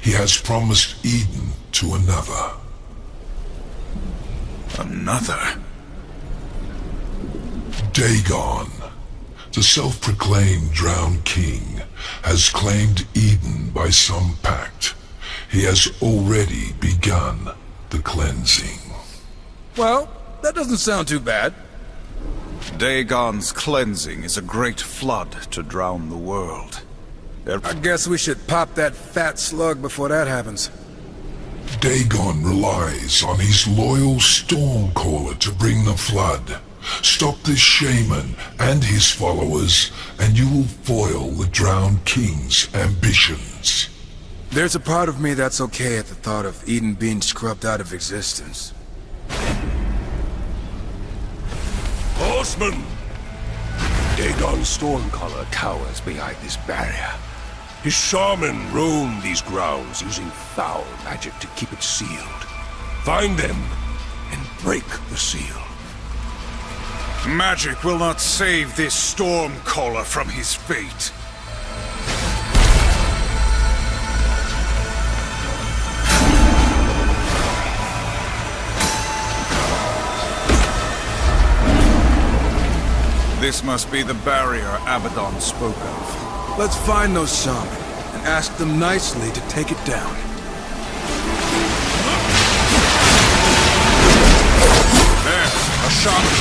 He has promised Eden to another. Another? Dagon, the self-proclaimed drowned king, has claimed Eden by some pact. He has already begun the cleansing. Well, that doesn't sound too bad. Dagon's cleansing is a great flood to drown the world. I guess we should pop that fat slug before that happens. Dagon relies on his loyal Stormcaller to bring the flood. Stop this shaman and his followers, and you will foil the drowned king's ambitions. There's a part of me that's okay at the thought of Eden being scrubbed out of existence. Horseman! Dagon's Stormcaller cowers behind this barrier. His shaman roam these grounds using foul magic to keep it sealed. Find them and break the seal. Magic will not save this Stormcaller from his fate. This must be the barrier Abaddon spoke of. Let's find those shaman and ask them nicely to take it down. There, a shaman.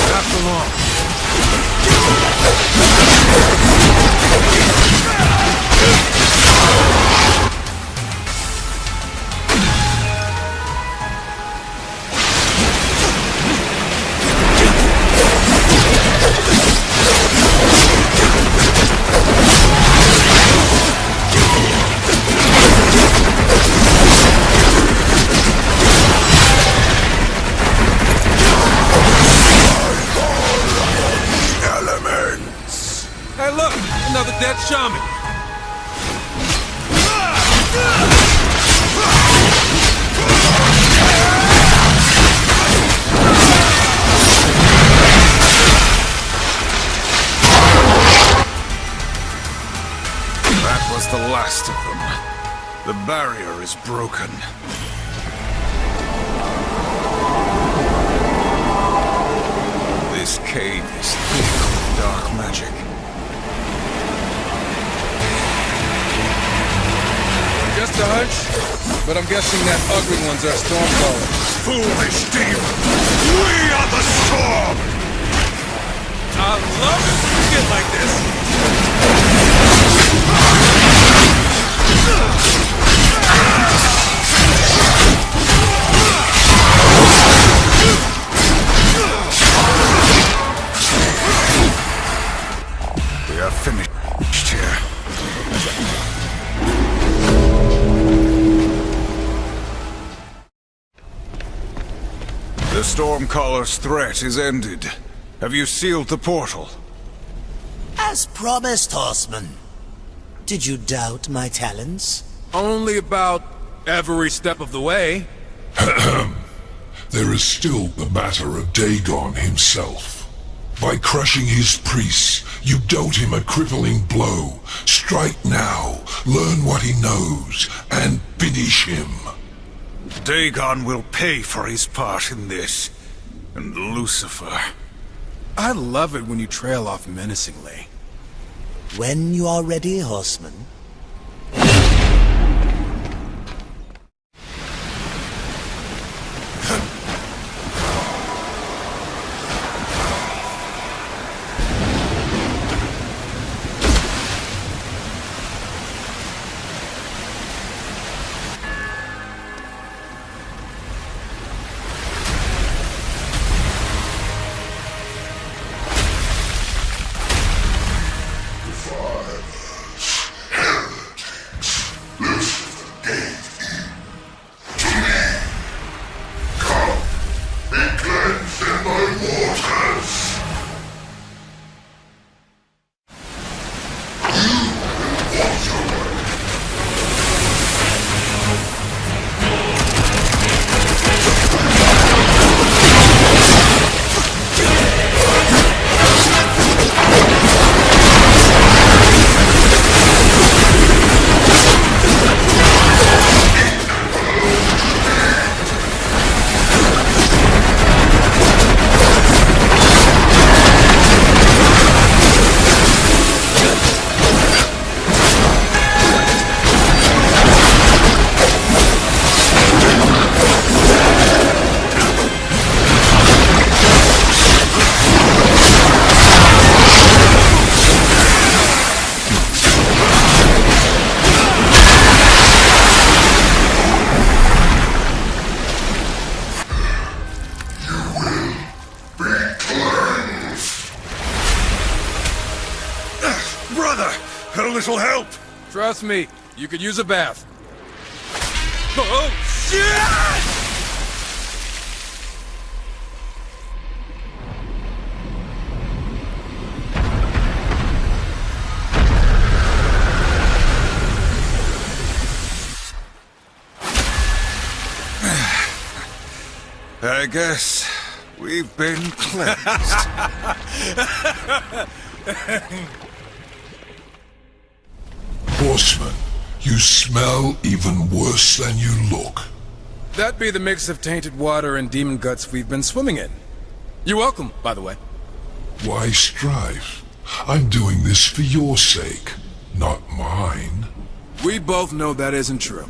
Not for long. Hey look, another dead shaman. That was the last of them. The barrier is broken. This cave is thick with dark magic. Just a hunch, but I'm guessing that ugly one's our Stormcaller. Foolish demon! We are the storm! I love it when you get like this. We are finished here. The Stormcaller's threat is ended. Have you sealed the portal? As promised, Horseman. Did you doubt my talents? Only about every step of the way. There is still the matter of Dagon himself. By crushing his priests, you dealt him a crippling blow. Strike now, learn what he knows, and finish him. Dagon will pay for his part in this. And Lucifer. I love it when you trail off menacingly. When you are ready, horseman. This'll help! Trust me, you could use a bath. Oh, shit! I guess we've been cleansed. Horseman, you smell even worse than you look. That'd be the mix of tainted water and demon guts we've been swimming in. You're welcome, by the way. Why strife? I'm doing this for your sake, not mine. We both know that isn't true.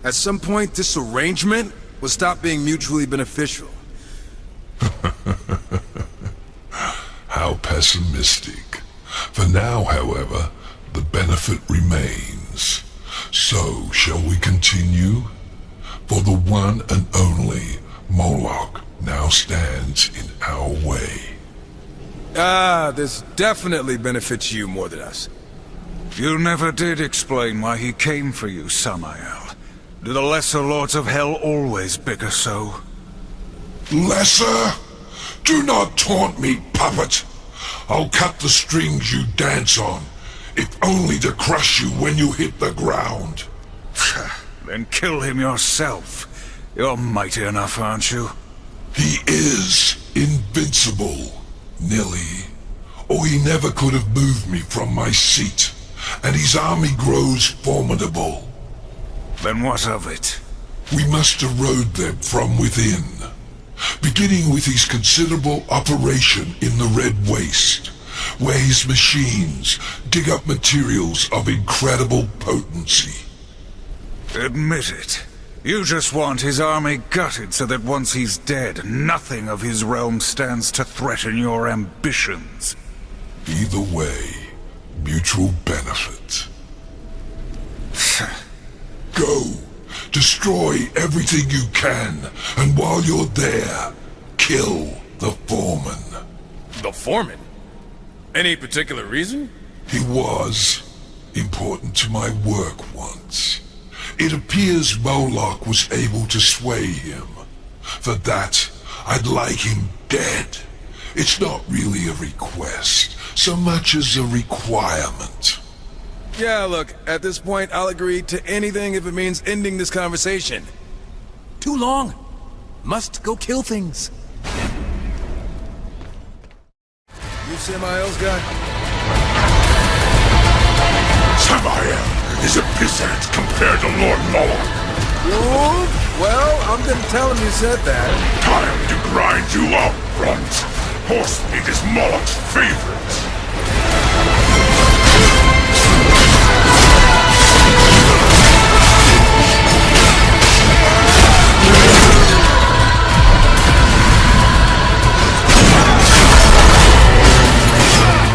At some point, this arrangement will stop being mutually beneficial. How pessimistic. For now, however, the benefit remains. So, shall we continue? For the one and only Moloch now stands in our way. This definitely benefits you more than us. You never did explain why he came for you, Samael. Do the lesser lords of hell always bicker so? Lesser? Do not taunt me, puppet. I'll cut the strings you dance on, if only to crush you when you hit the ground. Then kill him yourself. You're mighty enough, aren't you? He is invincible, Nilly. Or he never could have moved me from my seat, and his army grows formidable. Then what of it? We must erode them from within, beginning with his considerable operation in the Red Waste, where his machines dig up materials of incredible potency. Admit it. You just want his army gutted so that once he's dead, nothing of his realm stands to threaten your ambitions. Either way, mutual benefit. Go. Destroy everything you can, and while you're there, kill the foreman. The foreman? Any particular reason? He was important to my work once. It appears Moloch was able to sway him. For that, I'd like him dead. It's not really a request, so much as a requirement. Yeah, look, at this point, I'll agree to anything if it means ending this conversation. Too long. Must go kill things. You Samael's guy? Samael is a peasant compared to Lord Moloch. Whoop! Well, I'm gonna tell him you said that. Time to grind you up, Runt. Horse meat is Moloch's favorite.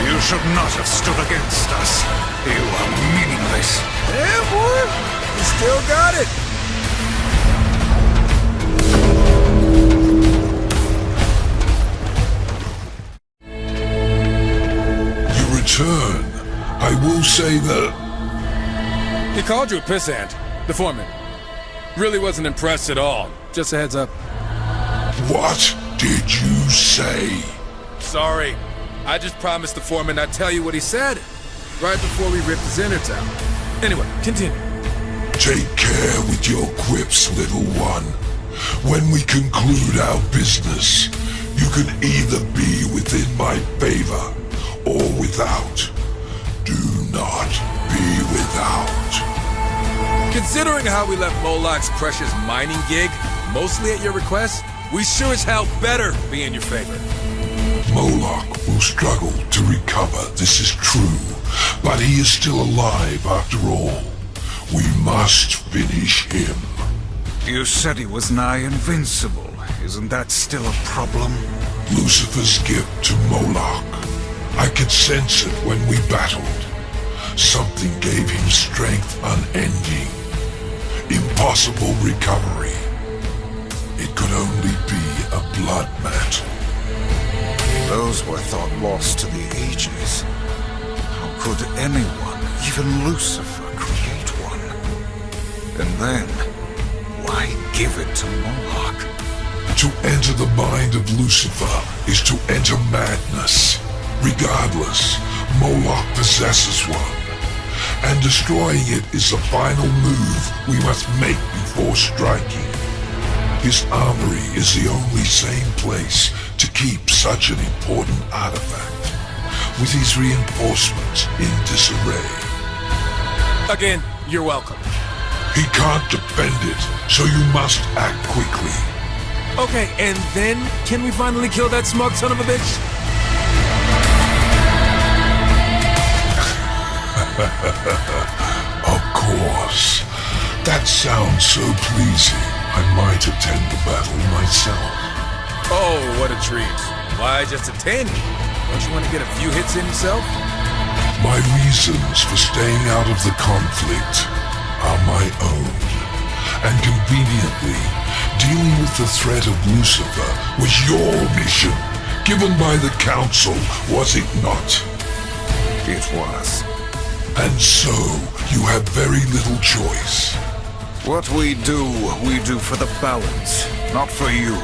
You should not have stood against us. You are meaningless. Yeah, boy. You still got it. You return. I will say that... He called you a pissant, the foreman. Really wasn't impressed at all. Just a heads up. What did you say? Sorry. I just promised the foreman I'd tell you what he said right before we ripped his innards out. Anyway, continue. Take care with your quips, little one. When we conclude our business, you can either be within my favor or without. Do not be without. Considering how we left Moloch's precious mining gig, mostly at your request, we sure as hell better be in your favor. Moloch will struggle to recover, this is true, but he is still alive after all. We must finish him. You said he was nigh invincible. Isn't that still a problem? Lucifer's gift to Moloch. I could sense it when we battled. Something gave him strength unending. Impossible recovery. It could only be a blood mantle. Those were thought lost to the ages. How could anyone, even Lucifer, create one? And then, why give it to Moloch? To enter the mind of Lucifer is to enter madness. Regardless, Moloch possesses one. And destroying it is the final move we must make before striking. His armory is the only sane place to keep such an important artifact, with his reinforcements in disarray. Again, you're welcome. He can't defend it, so you must act quickly. Okay, and then can we finally kill that smug son of a bitch? Of course. That sounds so pleasing. I might attend the battle myself. Oh, what a treat. Why just attend? Don't you want to get a few hits in yourself? My reasons for staying out of the conflict are my own. And conveniently, dealing with the threat of Lucifer was your mission, given by the Council, was it not? It was. And so, you have very little choice. What we do for the balance, not for you.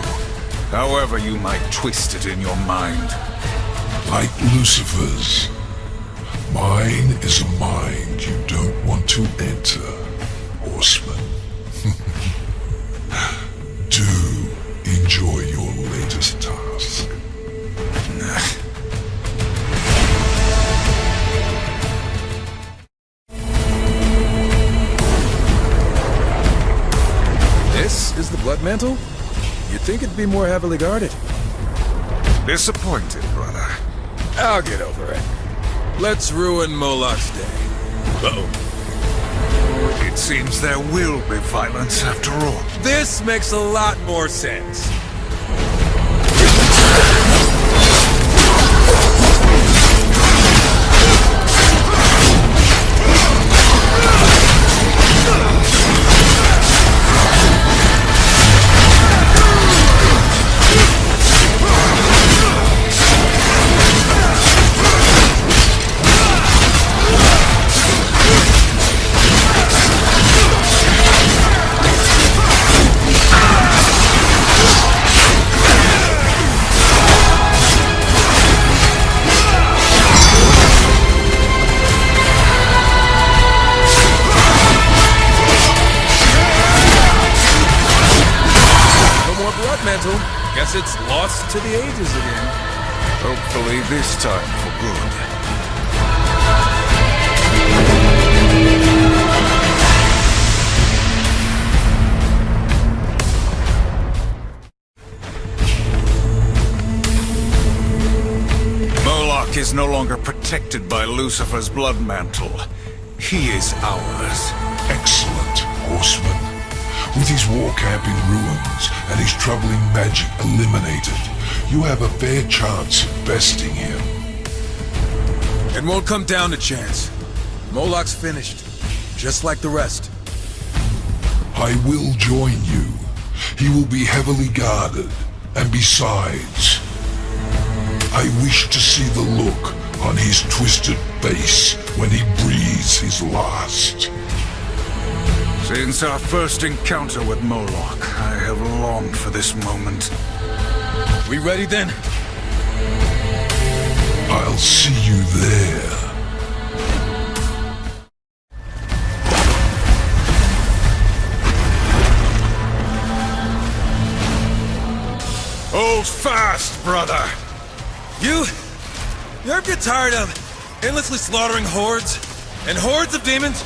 However you might twist it in your mind. Like Lucifer's. Mine is a mind you don't want to enter, horseman. Do enjoy your latest task. This is the Blood Mantle? You'd think it'd be more heavily guarded. Disappointed, brother. I'll get over it. Let's ruin Moloch's day. Uh-oh. It seems there will be violence after all. This makes a lot more sense. Guess it's lost to the ages again. Hopefully this time for good. no longer protected by Lucifer's blood mantle. He is ours. Excellent, horseman. With his war camp in ruins and his troubling magic eliminated, you have a fair chance of besting him. It won't come down to chance. Moloch's finished, just like the rest. I will join you. He will be heavily guarded, and besides, I wish to see the look on his twisted face when he breathes his last. Since our first encounter with Moloch, I have longed for this moment. We ready then? I'll see you there. Hold fast, brother! You ever get tired of endlessly slaughtering hordes? And hordes of demons?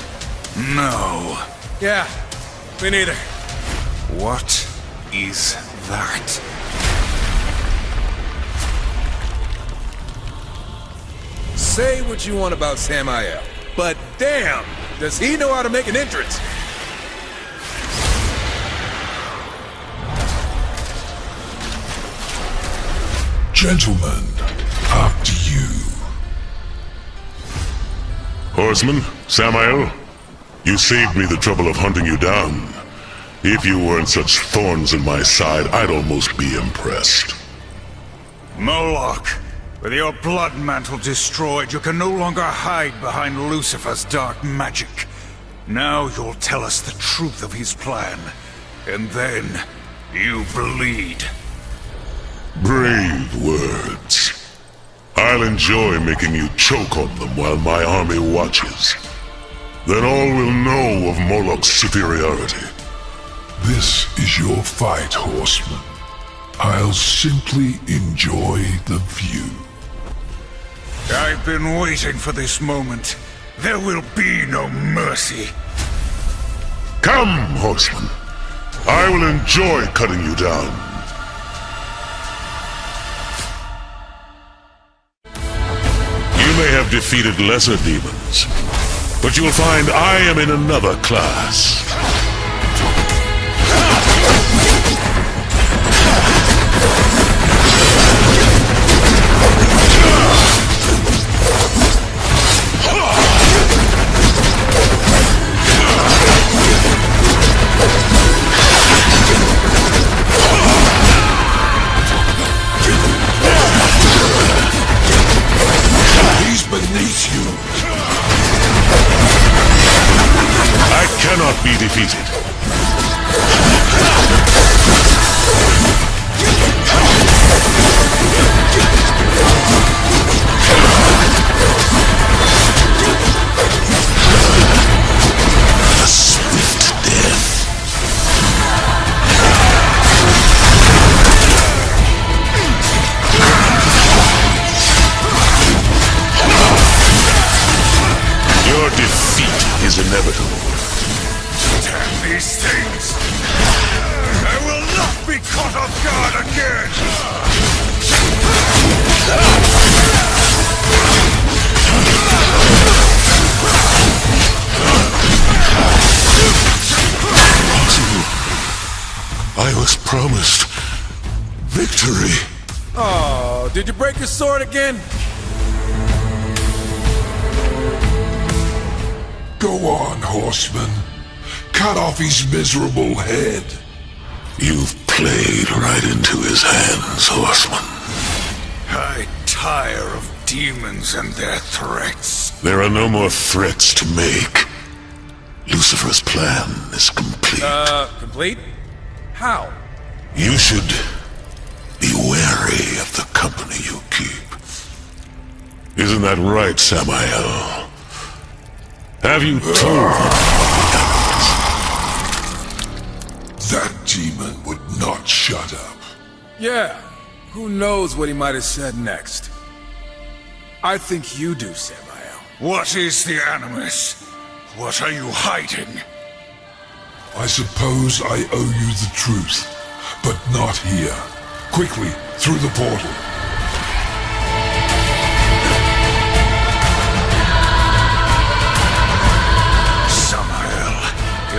No. Yeah, me neither. What is that? Say what you want about Samael, but damn, does he know how to make an entrance? Gentlemen, after you. Horseman, Samael, you saved me the trouble of hunting you down. If you weren't such thorns in my side, I'd almost be impressed. Moloch, with your blood mantle destroyed, you can no longer hide behind Lucifer's dark magic. Now you'll tell us the truth of his plan, and then you bleed. Brave words. I'll enjoy making you choke on them while my army watches. Then all will know of Moloch's superiority. This is your fight, horseman. I'll simply enjoy the view. I've been waiting for this moment. There will be no mercy. Come, horseman. I will enjoy cutting you down. You may have defeated lesser demons, but you'll find I am in another class. Beneath you. I cannot be defeated. A swift death. Your defeat is inevitable. Damn these things! I will not be caught off guard again! I was promised victory. Oh, did you break your sword again? Go on, horseman. Cut off his miserable head. You've played right into his hands, horseman. I tire of demons and their threats. There are no more threats to make. Lucifer's plan is complete. Complete? How? You should be wary of the company you keep. Isn't that right, Samael? Have you told him? That demon would not shut up. Yeah, who knows what he might have said next. I think you do, Samael. What is the animus? What are you hiding? I suppose I owe you the truth, but not here. Quickly, through the portal.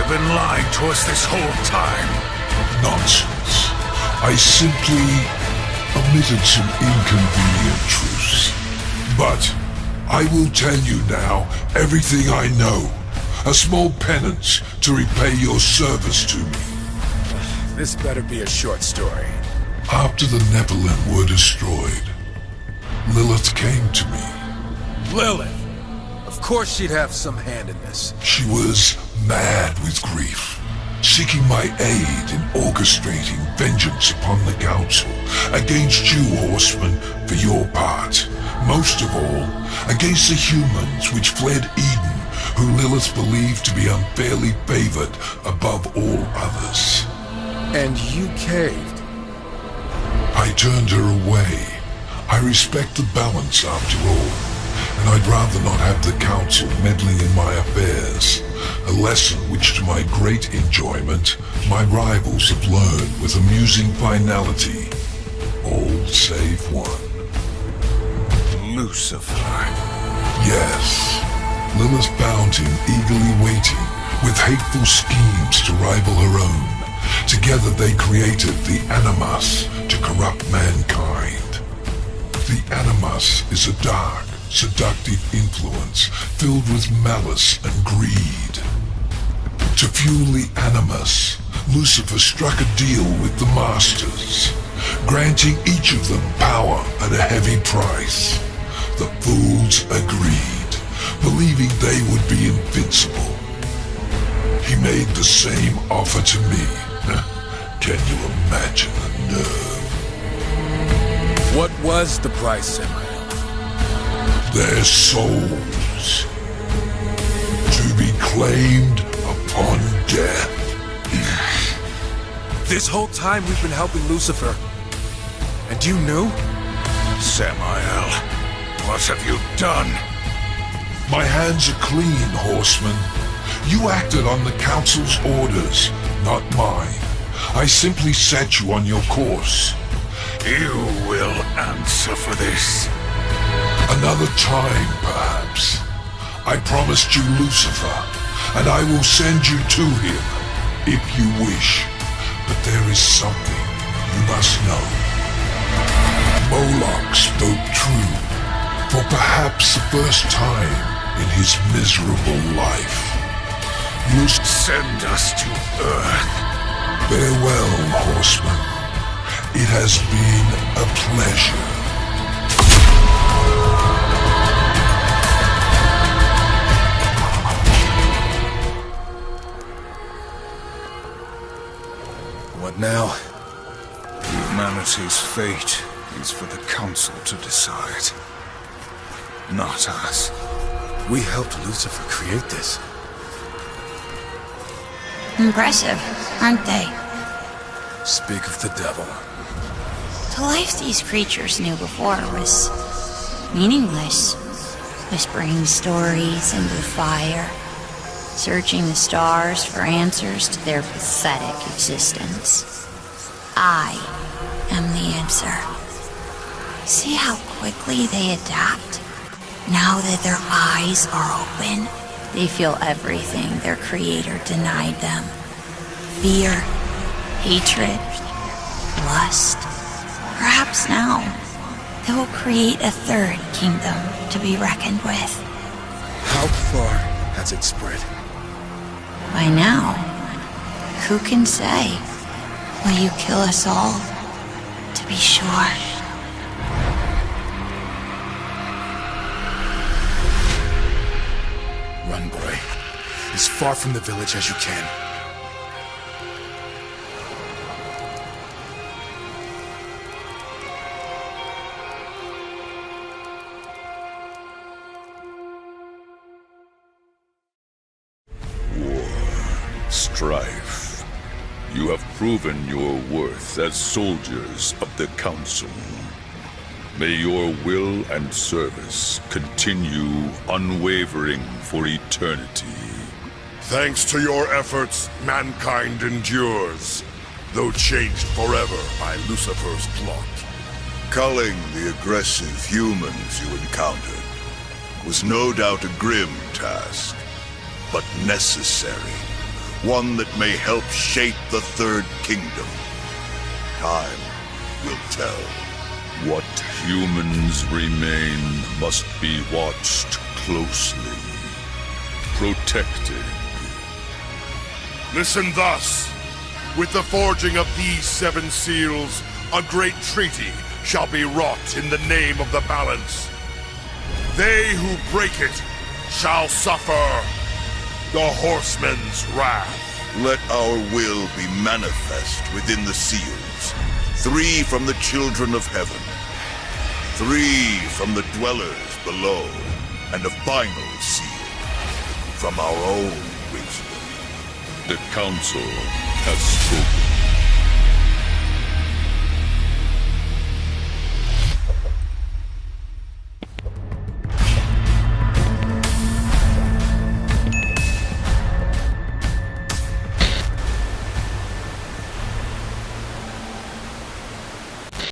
You've been lying to us this whole time. Nonsense. I simply omitted some inconvenient truths. But I will tell you now everything I know. A small penance to repay your service to me. This better be a short story. After the Nephilim were destroyed, Lilith came to me. Lilith! Of course she'd have some hand in this. She was mad with grief, seeking my aid in orchestrating vengeance upon the Council, against you, horsemen, for your part. Most of all, against the humans which fled Eden, who Lilith believed to be unfairly favored above all others. And you caved? I turned her away. I respect the balance after all, and I'd rather not have the Council meddling in my affairs. A lesson which, to my great enjoyment, my rivals have learned with amusing finality. All save one. Lucifer. Yes. Lilith found him eagerly waiting, with hateful schemes to rival her own. Together they created the Animus to corrupt mankind. The Animus is a dark, seductive influence filled with malice and greed. To fuel the Animus, Lucifer struck a deal with the Masters, granting each of them power at a heavy price. The fools agreed, believing they would be invincible. He made the same offer to me. Can you imagine the nerve? What was the price, Samael? Their souls. To be claimed upon death. This whole time we've been helping Lucifer. And you knew? Samael, what have you done? My hands are clean, horseman. You acted on the Council's orders, not mine. I simply set you on your course. You will answer for this. Another time, perhaps. I promised you Lucifer, and I will send you to him, if you wish. But there is something you must know. Moloch spoke true, for perhaps the first time in his miserable life. Send us to Earth. Farewell, horseman. It has been a pleasure. What now? Humanity's fate is for the Council to decide. Not us. We helped Lucifer create this. Impressive, aren't they? Speak of the devil. The life these creatures knew before was meaningless. Whispering stories into the fire, searching the stars for answers to their pathetic existence. I am the answer. See how quickly they adapt? Now that their eyes are open, they feel everything their creator denied them. Fear, hatred, lust. Perhaps now, they will create a third kingdom to be reckoned with. How far has it spread? By now, who can say? Will you kill us all? To be sure. Run, boy. As far from the village as you can. Strife. You have proven your worth as soldiers of the Council. May your will and service continue unwavering for eternity. Thanks to your efforts, mankind endures, though changed forever by Lucifer's plot. Culling the aggressive humans you encountered was no doubt a grim task, but necessary. One that may help shape the Third Kingdom. Time will tell. What humans remain must be watched closely. Protected. Listen thus. With the forging of these 7 seals, a great treaty shall be wrought in the name of the balance. They who break it shall suffer the horseman's wrath. Let our will be manifest within the seals. 3 from the children of heaven. 3 from the dwellers below. And a final seal from our own wisdom. The Council has spoken.